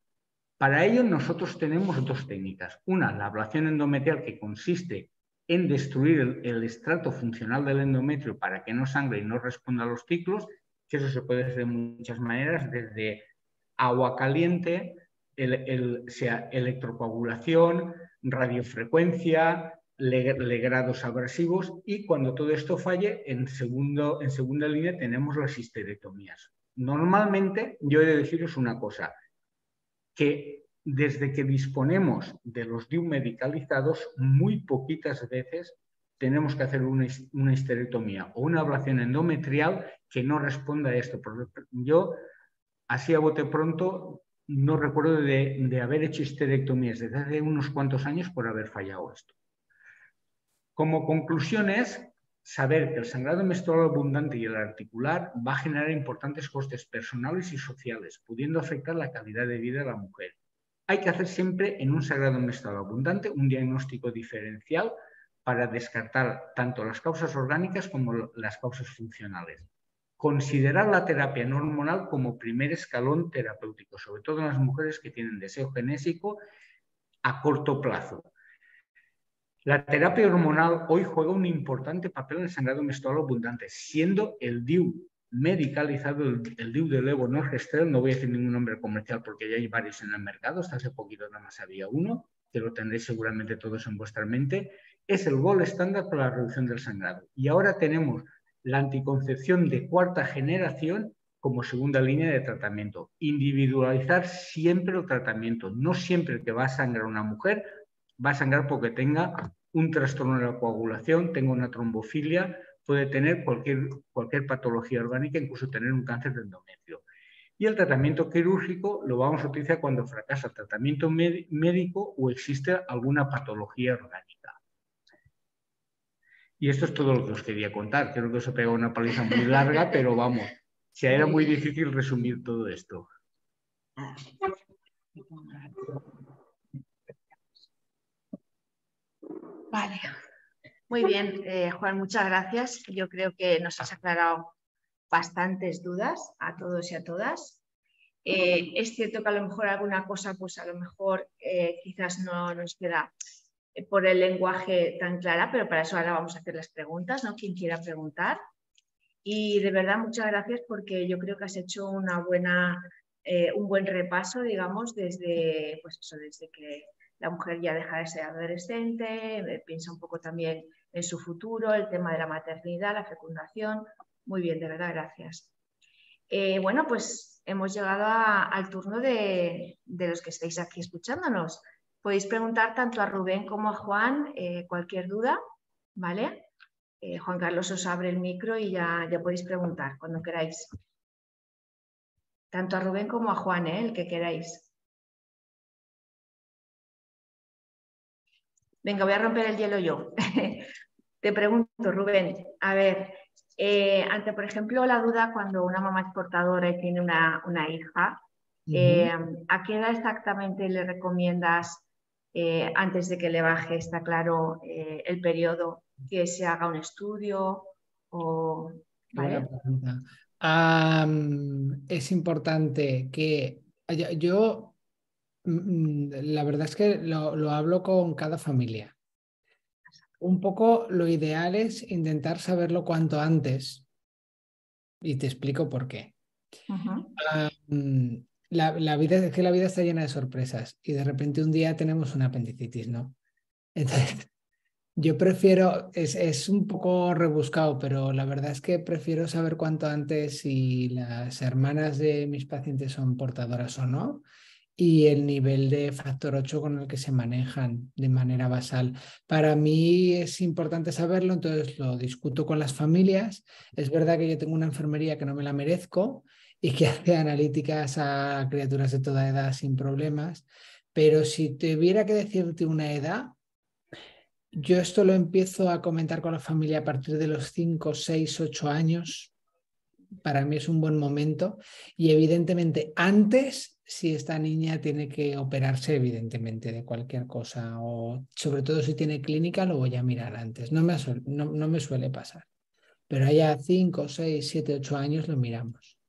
Para ello nosotros tenemos dos técnicas. Una, la ablación endometrial, que consiste en destruir el estrato funcional del endometrio para que no sangre y no responda a los ciclos, que eso se puede hacer de muchas maneras, desde agua caliente, electrocoagulación, radiofrecuencia, legrados abrasivos, y cuando todo esto falle, en segunda línea tenemos las histerectomías. Normalmente, yo he de deciros una cosa, que desde que disponemos de los DIU medicalizados, muy poquitas veces tenemos que hacer una histerectomía o una ablación endometrial que no responda a esto. Porque yo, así a bote pronto, no recuerdo de haber hecho histerectomías desde hace unos cuantos años por haber fallado esto. Como conclusión es saber que el sangrado menstrual abundante y el articular va a generar importantes costes personales y sociales, pudiendo afectar la calidad de vida de la mujer. Hay que hacer siempre en un sangrado menstrual abundante un diagnóstico diferencial para descartar tanto las causas orgánicas como las causas funcionales. Considerar la terapia no hormonal como primer escalón terapéutico, sobre todo en las mujeres que tienen deseo genésico a corto plazo. La terapia hormonal hoy juega un importante papel en el sangrado menstrual abundante, siendo el DIU medicalizado, el DIU de levonorgestrel, no voy a decir ningún nombre comercial porque ya hay varios en el mercado, hasta hace poquito nada más había uno, que lo tendréis seguramente todos en vuestra mente, es el gold estándar para la reducción del sangrado. Y ahora tenemos la anticoncepción de cuarta generación como segunda línea de tratamiento. Individualizar siempre el tratamiento. No siempre que va a sangrar una mujer va a sangrar porque tenga un trastorno de la coagulación, tenga una trombofilia, puede tener cualquier patología orgánica, incluso tener un cáncer de endometrio. Y el tratamiento quirúrgico lo vamos a utilizar cuando fracasa el tratamiento médico o existe alguna patología orgánica. Y esto es todo lo que os quería contar. Creo que os he pegado una paliza muy larga, pero vamos, se era muy difícil resumir todo esto. Vale, muy bien, Juan, muchas gracias. Yo creo que nos has aclarado bastantes dudas a todos y a todas. Es cierto que a lo mejor alguna cosa, pues a lo mejor quizás no nos queda por el lenguaje tan clara, pero para eso ahora vamos a hacer las preguntas, ¿no? Quien quiera preguntar. Y de verdad, muchas gracias porque yo creo que has hecho un buen repaso, digamos, desde que la mujer ya deja de ser adolescente, piensa un poco también en su futuro, el tema de la maternidad, la fecundación. Muy bien, de verdad, gracias. Bueno, pues hemos llegado al turno de los que estáis aquí escuchándonos. Podéis preguntar tanto a Rubén como a Juan cualquier duda, ¿vale? Juan Carlos os abre el micro y ya podéis preguntar cuando queráis. Tanto a Rubén como a Juan, el que queráis. Venga, voy a romper el hielo yo. Te pregunto, Rubén, a ver, ante, por ejemplo, la duda cuando una mamá es portadora y tiene una hija, ¿a qué edad exactamente le recomiendas, antes de que le baje, está claro, el periodo, que se haga un estudio? ¿Vale? Es importante que yo la verdad es que lo hablo con cada familia. Un poco lo ideal es intentar saberlo cuanto antes y te explico por qué. La vida está llena de sorpresas y de repente un día tenemos una apendicitis, ¿no? Entonces, yo prefiero, es un poco rebuscado, pero la verdad es que prefiero saber cuanto antes si las hermanas de mis pacientes son portadoras o no. y el nivel de factor 8 con el que se manejan de manera basal. Para mí es importante saberlo, entonces lo discuto con las familias. Es verdad que yo tengo una enfermería que no me la merezco y que hace analíticas a criaturas de toda edad sin problemas, pero si tuviera que decirte una edad, yo esto lo empiezo a comentar con la familia a partir de los 5, 6, 8 años. Para mí es un buen momento y evidentemente antes, si esta niña tiene que operarse evidentemente de cualquier cosa o sobre todo si tiene clínica lo voy a mirar antes. No me suele pasar, pero allá 5, 6, 7, 8 años lo miramos.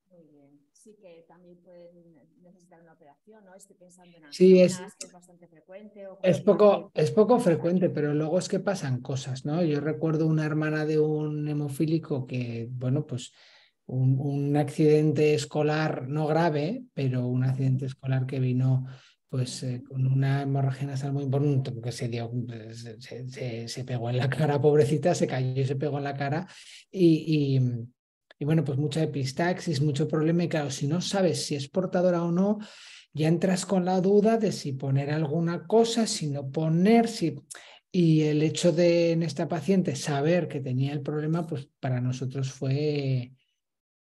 Muy bien. Sí que también pueden necesitar una operación, ¿no? Estoy pensando en Sí, anginas, que es bastante frecuente. O es poco frecuente, pero luego es que pasan cosas, ¿no? Yo recuerdo una hermana de un hemofílico que, bueno, pues un accidente escolar, no grave, pero un accidente escolar que vino pues con una hemorragia nasal muy importante, que se dio, se pegó en la cara, pobrecita, se cayó y se pegó en la cara y bueno, pues mucha epistaxis, mucho problema y claro, si no sabes si es portadora o no, ya entras con la duda de si poner alguna cosa, si no poner, si... Y el hecho de en esta paciente saber que tenía el problema, pues para nosotros fue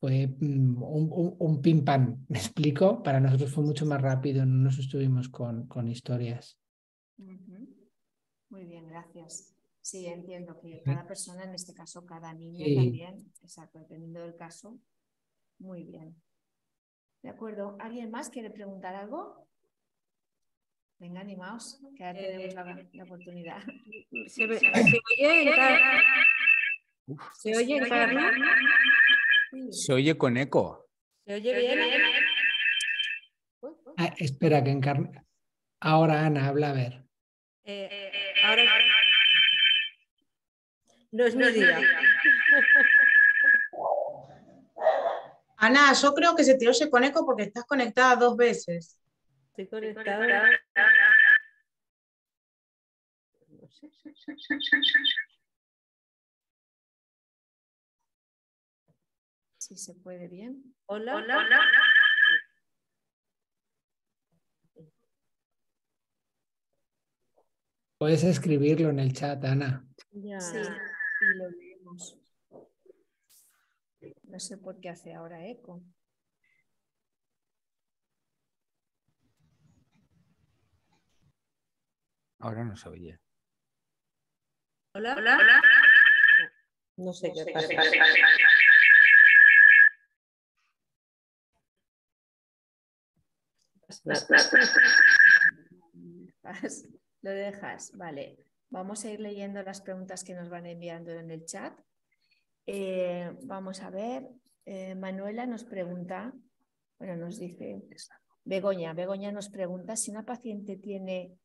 un pim pam, ¿me explico? Para nosotros fue mucho más rápido, no nos estuvimos con historias. Muy bien, gracias. Sí, entiendo que cada persona, en este caso cada niño Sí. también, exacto, dependiendo del caso. Muy bien. De acuerdo. ¿Alguien más quiere preguntar algo? Venga, animaos, que ahora tenemos la oportunidad. ¿Se oye Encarna? Se oye con eco. ¿Se oye bien? Ah, espera, que Encarna. Ahora Ana, habla a ver. Ahora no es mi día. Ana, yo creo que se te oye con eco porque estás conectada 2 veces. Estoy conectada. No sé. Si se puede bien. Hola. Puedes escribirlo en el chat, Ana. Ya. Sí, y lo leemos. No sé por qué hace ahora eco. Ahora no se oye. Hola. No sé qué pasa. Lo dejas, vale. Vamos a ir leyendo las preguntas que nos van enviando en el chat. Vamos a ver. Manuela nos pregunta, bueno, nos dice, Begoña nos pregunta si una paciente tiene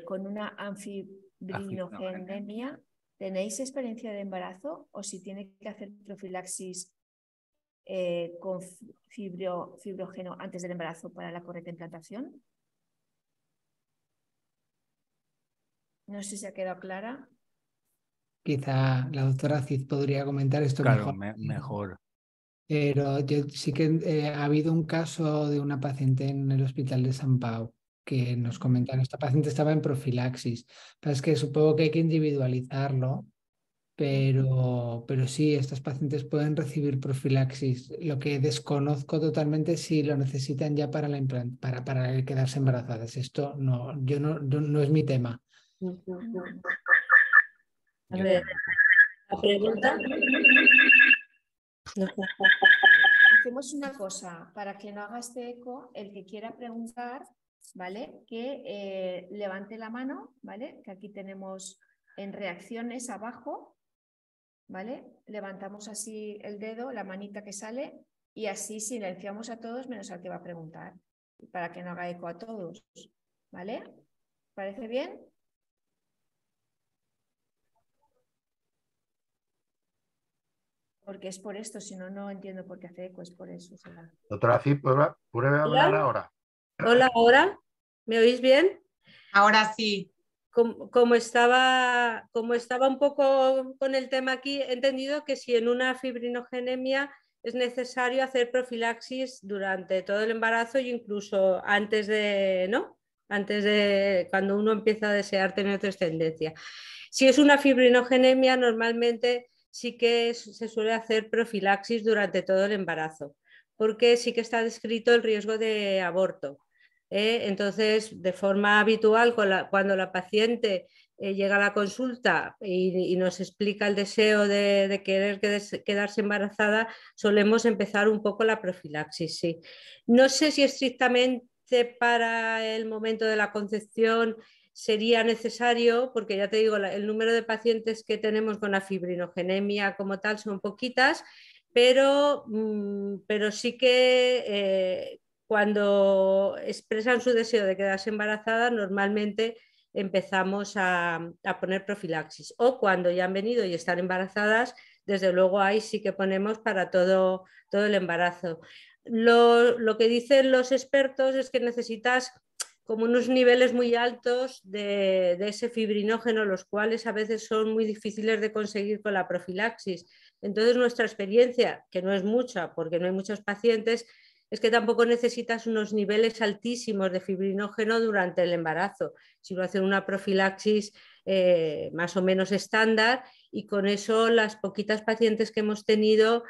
con una anfibrinogenemia, ¿tenéis experiencia de embarazo o si tiene que hacer profilaxis con fibrógeno antes del embarazo para la correcta implantación? No sé si ha quedado clara. Quizá la doctora Cid podría comentar esto Claro, mejor. mejor. Pero yo sí que ha habido un caso de una paciente en el hospital de San Pau que nos comentaron, esta paciente estaba en profilaxis. Es que supongo que hay que individualizarlo, pero sí, estas pacientes pueden recibir profilaxis. Lo que desconozco totalmente es si lo necesitan ya para para quedarse embarazadas. Esto no, no es mi tema. A ver, la pregunta. Hacemos una cosa, para que no haga este eco, el que quiera preguntar, ¿vale? Que levante la mano, ¿vale? Que aquí tenemos en reacciones abajo, ¿vale? Levantamos así el dedo, la manita que sale, y así silenciamos a todos menos al que va a preguntar, para que no haga eco a todos, ¿vale? ¿Parece bien? Porque es por esto, si no, no entiendo por qué hace eco, es por eso. Será. Doctora Cid, ¿puede hablar ahora? Hola, ¿ahora? ¿Me oís bien? Ahora sí. Como estaba un poco con el tema aquí, he entendido que si en una fibrinogenemia es necesario hacer profilaxis durante todo el embarazo e incluso antes de, ¿no? Antes de cuando uno empieza a desear tener descendencia. Si es una fibrinogenemia, normalmente sí que se suele hacer profilaxis durante todo el embarazo, porque sí que está descrito el riesgo de aborto. Entonces, de forma habitual, cuando la paciente llega a la consulta y nos explica el deseo de querer quedarse embarazada, solemos empezar un poco la profilaxis, sí. No sé si estrictamente para el momento de la concepción sería necesario, porque ya te digo, el número de pacientes que tenemos con la fibrinogenemia como tal son poquitas, pero sí que cuando expresan su deseo de quedarse embarazada, normalmente empezamos a poner profilaxis. O cuando ya han venido y están embarazadas, desde luego ahí sí que ponemos para todo el embarazo. Lo que dicen los expertos es que necesitas como unos niveles muy altos de ese fibrinógeno, los cuales a veces son muy difíciles de conseguir con la profilaxis. Entonces, nuestra experiencia, que no es mucha porque no hay muchos pacientes, es que tampoco necesitas unos niveles altísimos de fibrinógeno durante el embarazo, sino hacer una profilaxis más o menos estándar, y con eso las poquitas pacientes que hemos tenido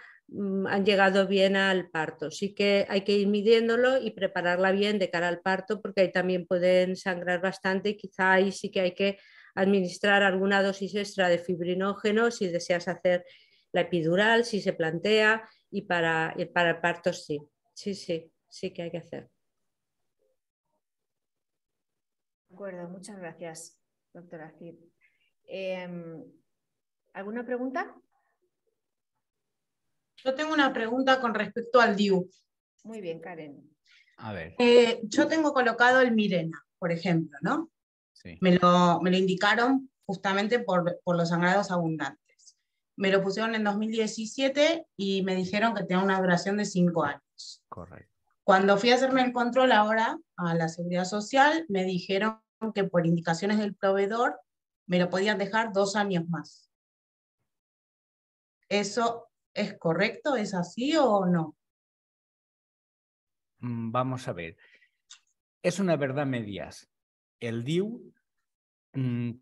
han llegado bien al parto. Sí que hay que ir midiéndolo y prepararla bien de cara al parto, porque ahí también pueden sangrar bastante y quizá ahí sí que hay que administrar alguna dosis extra de fibrinógeno si deseas hacer la epidural, si se plantea, y para el parto sí. Sí que hay que hacer. De acuerdo, muchas gracias, doctora Cid. ¿Alguna pregunta? Yo tengo una pregunta con respecto al DIU. Muy bien, Karen. A ver. Yo tengo colocado el Mirena, por ejemplo, ¿no? Sí. Me lo indicaron justamente por los sangrados abundantes. Me lo pusieron en 2017 y me dijeron que tenía una duración de 5 años. Correcto. Cuando fui a hacerme el control ahora a la Seguridad Social, me dijeron que por indicaciones del proveedor me lo podían dejar 2 años más. ¿Eso es correcto? ¿Es así o no? Vamos a ver. Es una verdad medias. El DIU,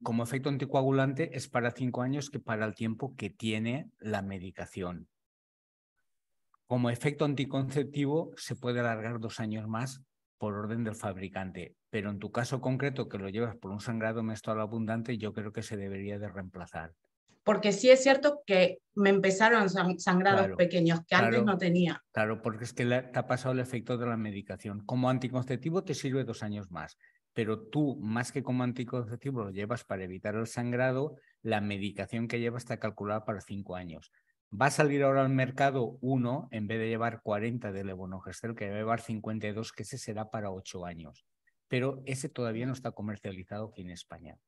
como efecto anticoagulante, es para 5 años, que para el tiempo que tiene la medicación. Como efecto anticonceptivo se puede alargar 2 años más por orden del fabricante, pero en tu caso concreto, que lo llevas por un sangrado menstrual abundante, yo creo que se debería de reemplazar. Porque sí es cierto que me empezaron sangrados pequeños que antes no tenía. Claro, porque es que te ha pasado el efecto de la medicación. Como anticonceptivo te sirve 2 años más, pero tú, más que como anticonceptivo, lo llevas para evitar el sangrado, la medicación que llevas está calculada para 5 años. Va a salir ahora al mercado uno, en vez de llevar 40 de levonorgestrel, que va a llevar 52, que ese será para 8 años. Pero ese todavía no está comercializado aquí en España.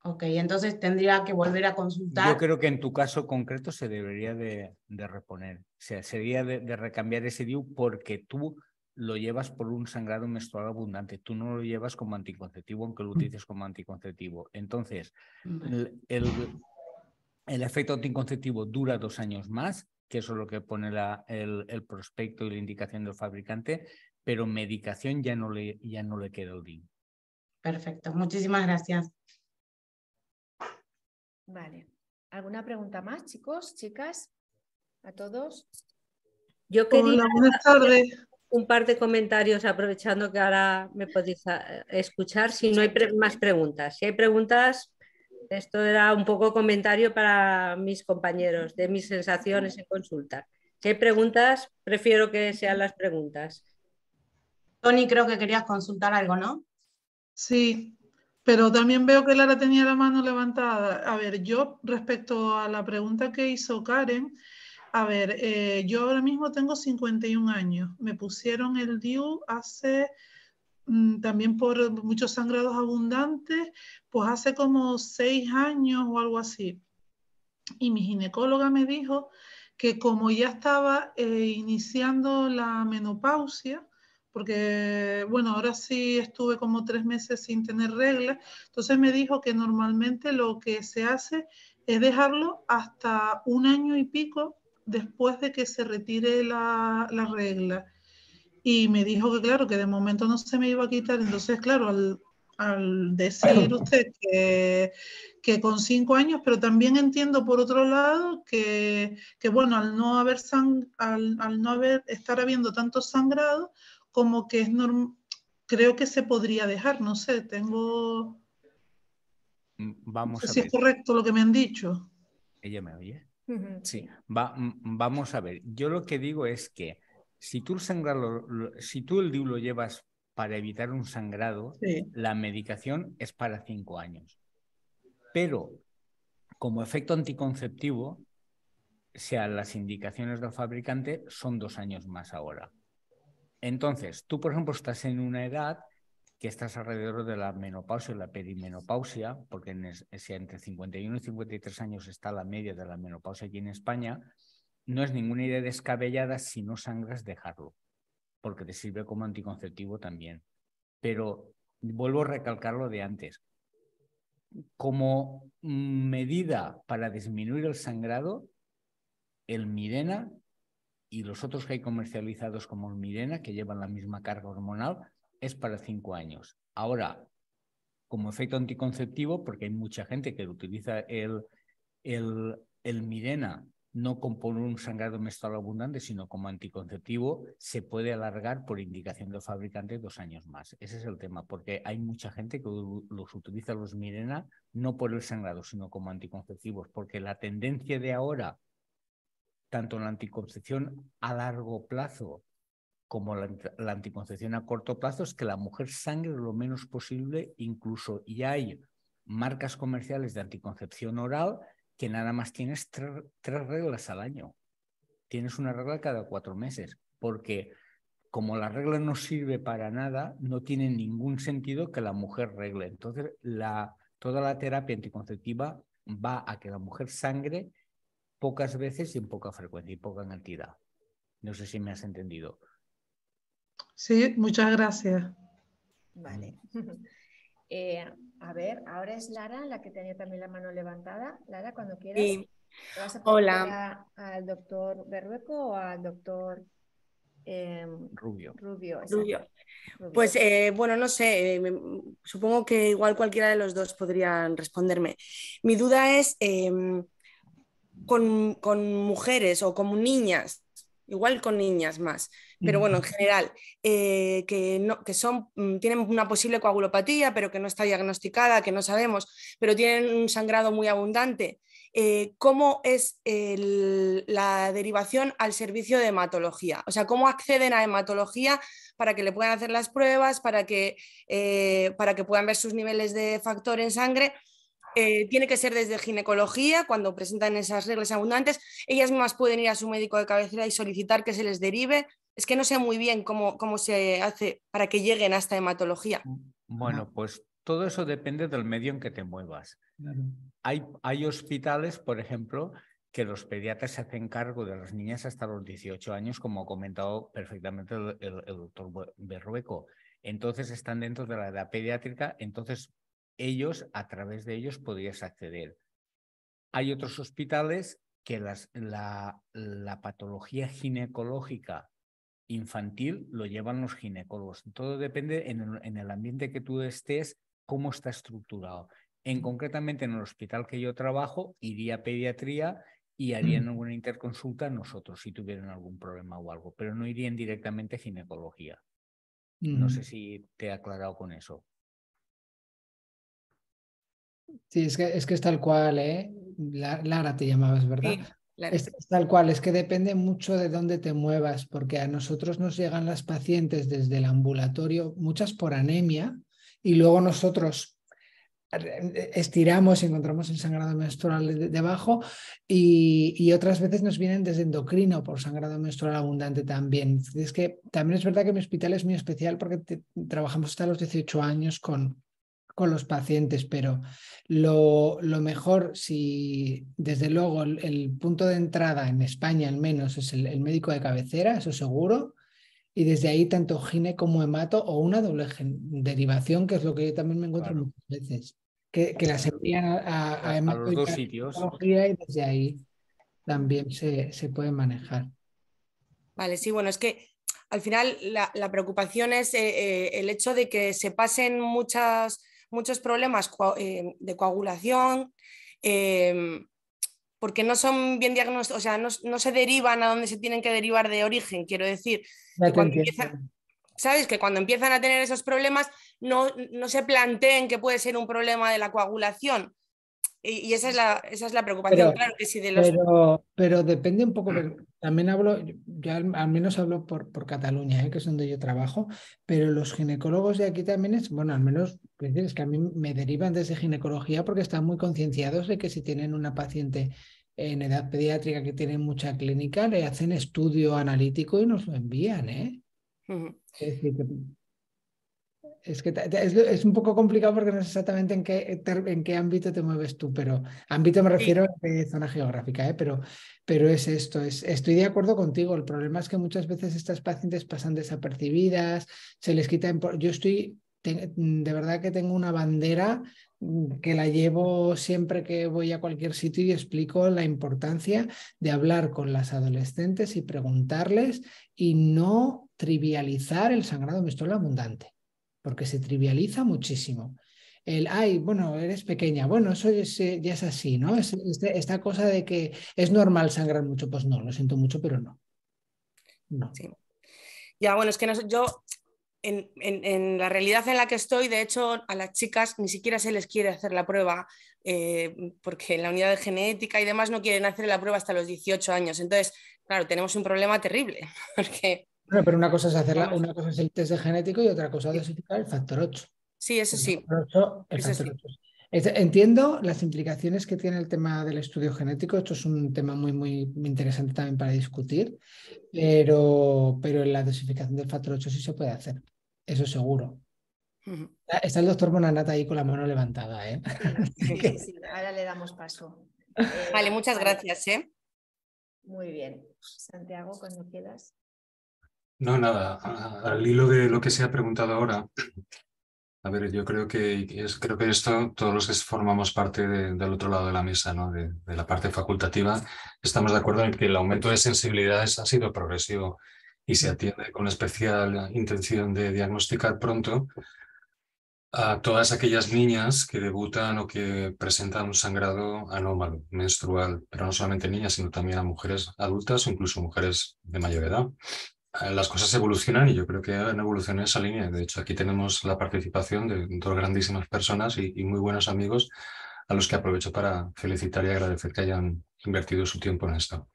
Ok, entonces tendría que volver a consultar. Yo creo que en tu caso concreto se debería de reponer. O sea, sería de recambiar ese DIU, porque tú lo llevas por un sangrado menstrual abundante. Tú no lo llevas como anticonceptivo, aunque lo utilices como anticonceptivo. Entonces, el efecto anticonceptivo dura 2 años más, que eso es lo que pone el prospecto y la indicación del fabricante, pero medicación ya no le queda el DIU. Perfecto, muchísimas gracias. Vale. ¿Alguna pregunta más, chicos, chicas? ¿A todos? Yo quería Hola, buenas tardes. Un par de comentarios, aprovechando que ahora me podéis escuchar, si no hay más preguntas. Si hay preguntas, esto era un poco comentario para mis compañeros, de mis sensaciones en consulta. Si hay preguntas, prefiero que sean las preguntas. Tony, creo que querías consultar algo, ¿no? Sí, pero también veo que Lara tenía la mano levantada. A ver, yo respecto a la pregunta que hizo Karen, a ver, yo ahora mismo tengo 51 años. Me pusieron el DIU hace, también por muchos sangrados abundantes, pues hace como 6 años o algo así. Y mi ginecóloga me dijo que como ya estaba iniciando la menopausia, porque bueno, ahora sí estuve como 3 meses sin tener reglas, entonces me dijo que normalmente lo que se hace es dejarlo hasta 1 año y pico después de que se retire la regla. Y me dijo que claro, que de momento no se me iba a quitar. Entonces, claro, al decir usted que con 5 años, pero también entiendo por otro lado que bueno, al no haber estar habiendo tanto sangrado, como que es normal, creo que se podría dejar, no sé, no Vamos sé a si ver. es correcto lo que me han dicho. ¿Ella me oye? Sí. Vamos a ver. Yo lo que digo es que si tú el DIU lo llevas para evitar un sangrado, Sí. la medicación es para 5 años. Pero como efecto anticonceptivo, las indicaciones del fabricante son 2 años más ahora. Entonces, tú, por ejemplo, estás en una edad que estás alrededor de la menopausia y la perimenopausia, porque si entre 51 y 53 años está la media de la menopausia aquí en España, no es ninguna idea descabellada, si no sangras, dejarlo, porque te sirve como anticonceptivo también. Pero vuelvo a recalcar lo de antes. Como medida para disminuir el sangrado, el Mirena y los otros que hay comercializados como el Mirena, que llevan la misma carga hormonal, es para 5 años. Ahora, como efecto anticonceptivo, porque hay mucha gente que utiliza el Mirena no por un sangrado menstrual abundante, sino como anticonceptivo, se puede alargar por indicación del fabricante 2 años más. Ese es el tema, porque hay mucha gente que los utiliza los Mirena no por el sangrado, sino como anticonceptivos, porque la tendencia de ahora, tanto en la anticoncepción a largo plazo como la anticoncepción a corto plazo, es que la mujer sangre lo menos posible. Incluso ya hay marcas comerciales de anticoncepción oral que nada más tienes 3 reglas al año. Tienes una regla cada 4 meses, porque como la regla no sirve para nada, no tiene ningún sentido que la mujer regle. Entonces, toda la terapia anticonceptiva va a que la mujer sangre pocas veces y en poca frecuencia y poca cantidad. No sé si me has entendido. Sí, muchas gracias. Vale. A ver, ahora es Lara la que tenía también la mano levantada. Lara, cuando quieras. Sí. ¿Te vas a Hola. al doctor Berrueco o al doctor Rubio? Rubio. Rubio. Pues bueno, no sé, supongo que igual cualquiera de los dos podrían responderme. Mi duda es con mujeres o con niñas, igual con niñas más, pero bueno, en general, tienen una posible coagulopatía, pero que no está diagnosticada, que no sabemos, pero tienen un sangrado muy abundante. ¿Cómo es la derivación al servicio de hematología? O sea, ¿cómo acceden a hematología para que le puedan hacer las pruebas, para que puedan ver sus niveles de factor en sangre? Tiene que ser desde ginecología, cuando presentan esas reglas abundantes. Ellas mismas pueden ir a su médico de cabecera y solicitar que se les derive. Es que no sé muy bien cómo se hace para que lleguen a esta hematología. Bueno, pues todo eso depende del medio en que te muevas. Claro. Hay hospitales, por ejemplo, que los pediatras se hacen cargo de las niñas hasta los 18 años, como ha comentado perfectamente el doctor Berrueco. Entonces están dentro de la edad pediátrica, entonces a través de ellos podrías acceder. Hay otros hospitales que la patología ginecológica infantil lo llevan los ginecólogos. Todo depende en el ambiente que tú estés, cómo está estructurado. Concretamente en el hospital que yo trabajo, iría a pediatría y harían alguna interconsulta nosotros si tuvieran algún problema o algo, pero no irían directamente a ginecología. No sé si te he aclarado con eso. Sí, es que es tal cual, ¿eh? Lara te llamabas, ¿verdad? Sí, claro. Es tal cual, es que depende mucho de dónde te muevas, porque a nosotros nos llegan las pacientes desde el ambulatorio, muchas por anemia, y luego nosotros estiramos y encontramos el sangrado menstrual debajo, y otras veces nos vienen desde endocrino por sangrado menstrual abundante también. Es que también es verdad que mi hospital es muy especial porque trabajamos hasta los 18 años con los pacientes, pero lo mejor, si desde luego el punto de entrada en España al menos es el médico de cabecera, eso seguro, y desde ahí tanto gine como hemato o una doble derivación, que es lo que yo también me encuentro muchas veces, que las envían a los dos sitios. y desde ahí. también se pueden manejar. Vale, sí, bueno, es que al final la preocupación es el hecho de que se pasen muchos problemas de coagulación, porque no son bien diagnosticados, o sea, no se derivan a donde se tienen que derivar de origen, quiero decir. Que cuando ¿sabes? Que cuando empiezan a tener esos problemas no se planteen que puede ser un problema de la coagulación. Y esa es la preocupación, claro que sí, de los... pero depende un poco, también hablo, yo al menos hablo por Cataluña, que es donde yo trabajo, pero los ginecólogos de aquí también bueno, al menos es que a mí me derivan desde ginecología porque están muy concienciados de que si tienen una paciente en edad pediátrica que tiene mucha clínica, le hacen estudio analítico y nos lo envían, ¿eh? Es decir, es que es un poco complicado porque no sé exactamente en qué ámbito te mueves tú, pero ámbito me refiero a zona geográfica, pero es esto, estoy de acuerdo contigo. El problema es que muchas veces estas pacientes pasan desapercibidas, se les quita... Yo de verdad que tengo una bandera que la llevo siempre que voy a cualquier sitio y explico la importancia de hablar con las adolescentes y preguntarles y no trivializar el sangrado menstrual abundante, porque se trivializa muchísimo. Ay, bueno, eres pequeña, bueno, eso ya es así, ¿no? Esta cosa de que es normal sangrar mucho, pues no, lo siento mucho, pero no. No. Sí. Ya, bueno, es que yo en la realidad en la que estoy, de hecho, a las chicas ni siquiera se les quiere hacer la prueba, porque en la unidad de genética y demás no quieren hacer la prueba hasta los 18 años. Entonces, claro, tenemos un problema terrible, porque... Bueno, pero una cosa es una cosa es el test de genético y otra cosa es dosificar el factor 8. Sí, eso sí. El factor 8. Entiendo las implicaciones que tiene el tema del estudio genético. Esto es un tema muy, muy interesante también para discutir, pero en la dosificación del factor 8 sí se puede hacer. Eso seguro. Está el doctor Monanata ahí con la mano levantada, ¿eh? Sí. Ahora le damos paso. Vale, muchas gracias, ¿eh? Muy bien. Santiago, cuando quieras. No, nada. Al hilo de lo que se ha preguntado ahora, a ver, yo creo que esto, todos los que formamos parte del otro lado de la mesa, ¿no? De la parte facultativa, estamos de acuerdo en que el aumento de sensibilidades ha sido progresivo y se atiende con especial intención de diagnosticar pronto a todas aquellas niñas que debutan o que presentan un sangrado anómalo, menstrual, pero no solamente niñas, sino también a mujeres adultas o incluso mujeres de mayor edad. Las cosas evolucionan y yo creo que han evolucionado en esa línea. De hecho, aquí tenemos la participación de dos grandísimas personas y muy buenos amigos a los que aprovecho para felicitar y agradecer que hayan invertido su tiempo en esto.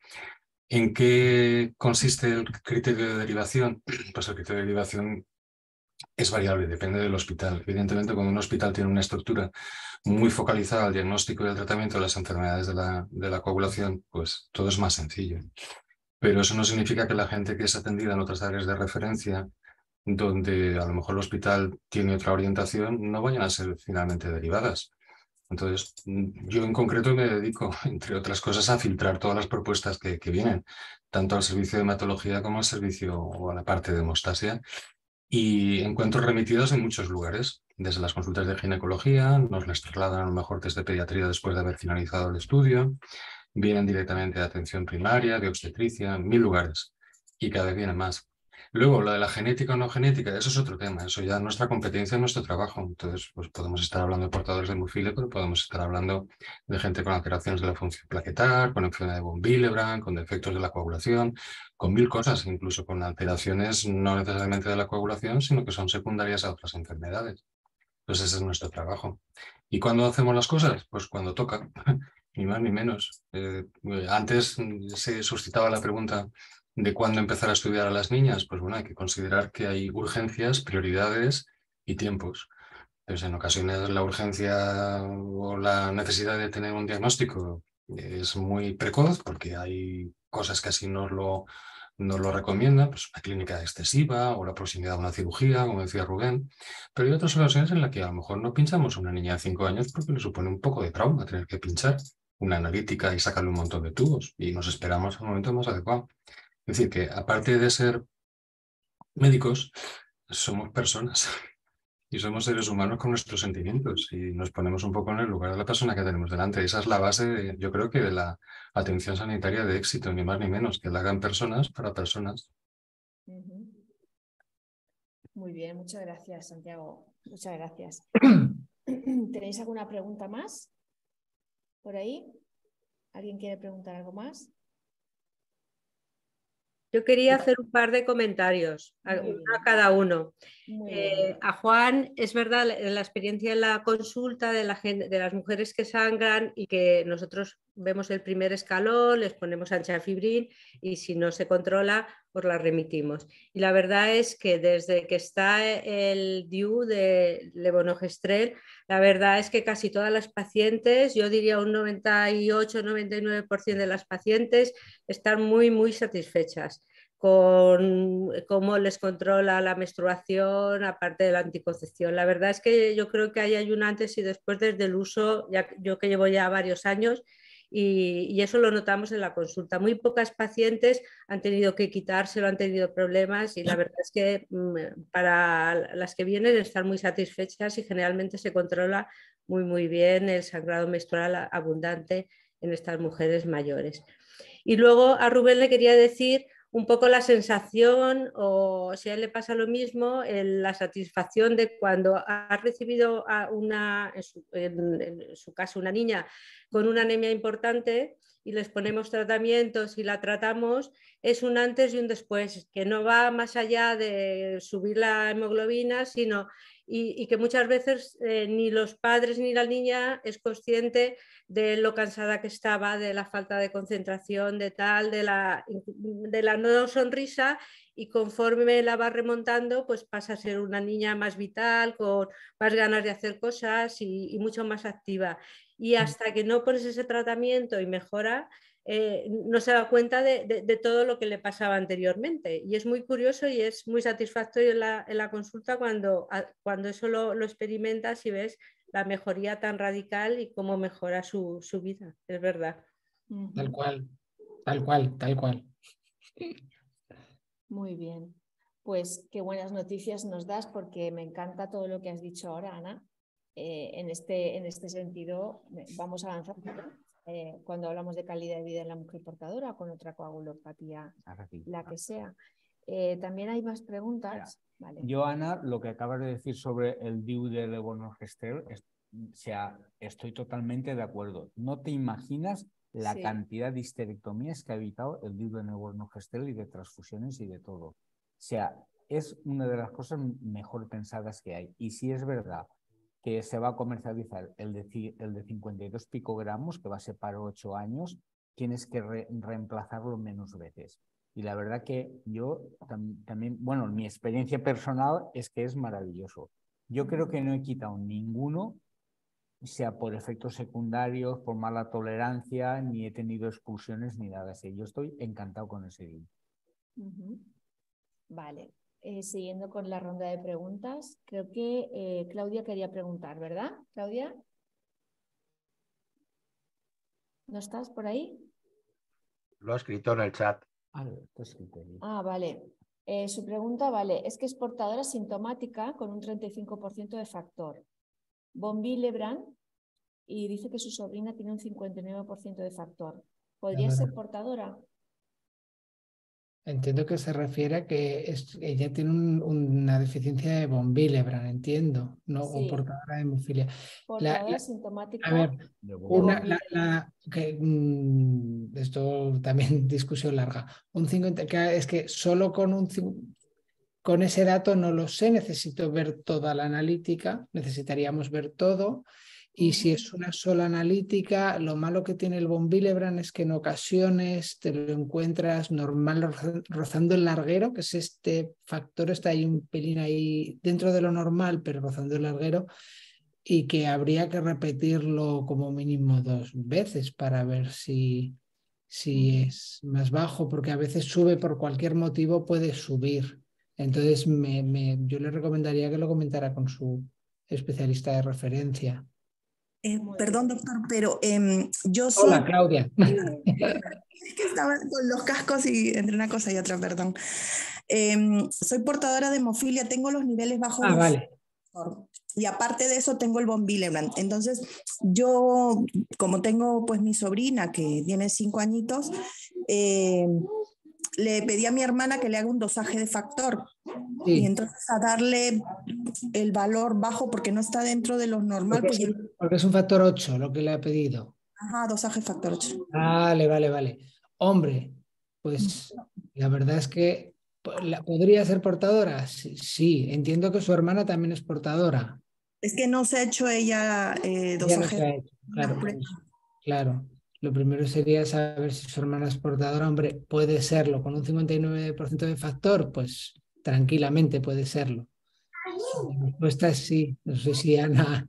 ¿En qué consiste el criterio de derivación? Pues el criterio de derivación es variable, depende del hospital. Evidentemente, cuando un hospital tiene una estructura muy focalizada al diagnóstico y al tratamiento de las enfermedades de la coagulación, pues todo es más sencillo. Pero eso no significa que la gente que es atendida en otras áreas de referencia, donde a lo mejor el hospital tiene otra orientación, no vayan a ser finalmente derivadas. Entonces, yo en concreto me dedico, entre otras cosas, a filtrar todas las propuestas que vienen, tanto al servicio de hematología como al servicio o a la parte de hemostasia, y encuentro remitidos en muchos lugares, desde las consultas de ginecología, nos las trasladan a lo mejor desde pediatría después de haber finalizado el estudio, vienen directamente de atención primaria, de obstetricia, 1000 lugares, y cada vez vienen más. Luego, lo de la genética o no genética, eso es otro tema, eso ya es nuestra competencia, nuestro trabajo. Entonces, pues podemos estar hablando de portadores de hemofile, pero podemos estar hablando de gente con alteraciones de la función plaquetar, con enfermedad de von Willebrand, con defectos de la coagulación, con 1000 cosas, incluso con alteraciones no necesariamente de la coagulación, sino que son secundarias a otras enfermedades. Entonces, ese es nuestro trabajo. ¿Y cuándo hacemos las cosas? Pues cuando toca, ni más ni menos. Antes se suscitaba la pregunta de cuándo empezar a estudiar a las niñas. Pues bueno, hay que considerar que hay urgencias, prioridades y tiempos. Entonces, en ocasiones la urgencia o la necesidad de tener un diagnóstico es muy precoz porque hay cosas que así nos lo recomiendan, pues una clínica excesiva o la proximidad a una cirugía, como decía Rubén, pero hay otras ocasiones en las que a lo mejor no pinchamos a una niña de 5 años porque le supone un poco de trauma tener que pinchar una analítica y sacarle un montón de tubos y nos esperamos al momento más adecuado. Es decir, que aparte de ser médicos, somos personas Y somos seres humanos con nuestros sentimientos y nos ponemos un poco en el lugar de la persona que tenemos delante. Esa es la base, yo creo que de la atención sanitaria de éxito, ni más ni menos, que la hagan personas para personas. Muy bien, muchas gracias, Santiago. Muchas gracias. ¿Tenéis alguna pregunta más por ahí? ¿Alguien quiere preguntar algo más? Yo quería hacer un par de comentarios, a cada uno. A Juan, es verdad, la experiencia en la consulta de las mujeres que sangran y que nosotros vemos el primer escalón, les ponemos anchafibrin y si no se controla, pues la remitimos. Y la verdad es que desde que está el DIU de levonorgestrel, la verdad es que casi todas las pacientes, yo diría un 98-99% de las pacientes están muy, muy satisfechas con cómo les controla la menstruación, aparte de la anticoncepción. La verdad es que yo creo que hay un antes y después desde el uso, yo que llevo ya varios años, y eso lo notamos en la consulta. Muy pocas pacientes han tenido que quitárselo, han tenido problemas y la verdad es que para las que vienen están muy satisfechas y generalmente se controla muy, muy bien el sangrado menstrual abundante en estas mujeres mayores. Y luego a Rubén le quería decir un poco la sensación, o si a él le pasa lo mismo, la satisfacción de cuando ha recibido a en su caso, una niña con una anemia importante y les ponemos tratamientos y la tratamos, es un antes y un después, que no va más allá de subir la hemoglobina, sino y que muchas veces ni los padres ni la niña es consciente de lo cansada que estaba, de la falta de concentración, de la no sonrisa, y conforme la va remontando, pues pasa a ser una niña más vital, con más ganas de hacer cosas y mucho más activa. Y hasta que no pones ese tratamiento y mejora, no se da cuenta de todo lo que le pasaba anteriormente. Y es muy curioso y es muy satisfactorio en la consulta cuando eso lo experimentas y ves la mejoría tan radical y cómo mejora su vida, es verdad. Tal cual, tal cual, tal cual. Muy bien. Pues qué buenas noticias nos das, porque me encanta todo lo que has dicho ahora, Ana. En este sentido, vamos avanzando. Cuando hablamos de calidad de vida en la mujer portadora o con otra coagulopatía, la que sea. También hay más preguntas. Vale. Yo, Ana, lo que acabas de decir sobre el DIU de levonorgestrel, estoy totalmente de acuerdo. No te imaginas la cantidad de histerectomías que ha evitado el DIU de levonorgestrel y de transfusiones y de todo. O sea, es una de las cosas mejor pensadas que hay. Y si es verdad que se va a comercializar el de 52 picogramos, que va a ser para 8 años, tienes que reemplazarlo menos veces. Y la verdad que yo también, bueno, mi experiencia personal es que es maravilloso. Yo creo que no he quitado ninguno, sea por efectos secundarios, por mala tolerancia, ni he tenido expulsiones ni nada así. Yo estoy encantado con ese DIU. Vale. Siguiendo con la ronda de preguntas, creo que Claudia quería preguntar, ¿verdad? Claudia, ¿no estás por ahí? Lo ha escrito en el chat. Vale. Su pregunta, vale, es que es portadora sintomática con un 35% de factor von Willebrand y dice que su sobrina tiene un 59% de factor. ¿Podría ser portadora? Entiendo que se refiere a que ella tiene una deficiencia de von Willebrand, entiendo, ¿no? O portadora de hemofilia. Portadora sintomática. A ver, esto también discusión larga. Es que solo con ese dato no lo sé, necesito ver toda la analítica, necesitaríamos ver todo. Y si es una sola analítica, lo malo que tiene el von Willebrand es que en ocasiones te lo encuentras normal rozando el larguero, que es este factor, está ahí un pelín ahí dentro de lo normal, pero rozando el larguero, y que habría que repetirlo como mínimo 2 veces para ver si es más bajo, porque a veces sube por cualquier motivo, puede subir. Entonces yo le recomendaría que lo comentara con su especialista de referencia. Perdón, doctor, pero yo soy... Hola, Claudia. Es que estaba con los cascos y entre una cosa y otra, perdón. Soy portadora de hemofilia, tengo los niveles bajos. Vale. Y aparte de eso tengo el von Willebrand. Entonces yo, como tengo pues mi sobrina que tiene 5 añitos, le pedí a mi hermana que le haga un dosaje de factor. Sí. Y entonces a darle el valor bajo porque no está dentro de lo normal. Porque es un factor 8 lo que le ha pedido. Ajá, dosaje factor 8. Vale. Hombre, pues la verdad es que ¿podría ser portadora? Sí, entiendo que su hermana también es portadora. Es que no se ha hecho ella dosaje. No se ha hecho. Claro. Lo primero sería saber si su hermana es portadora. Hombre, puede serlo. Con un 59% de factor, pues tranquilamente puede serlo. La respuesta es sí. No sé si Ana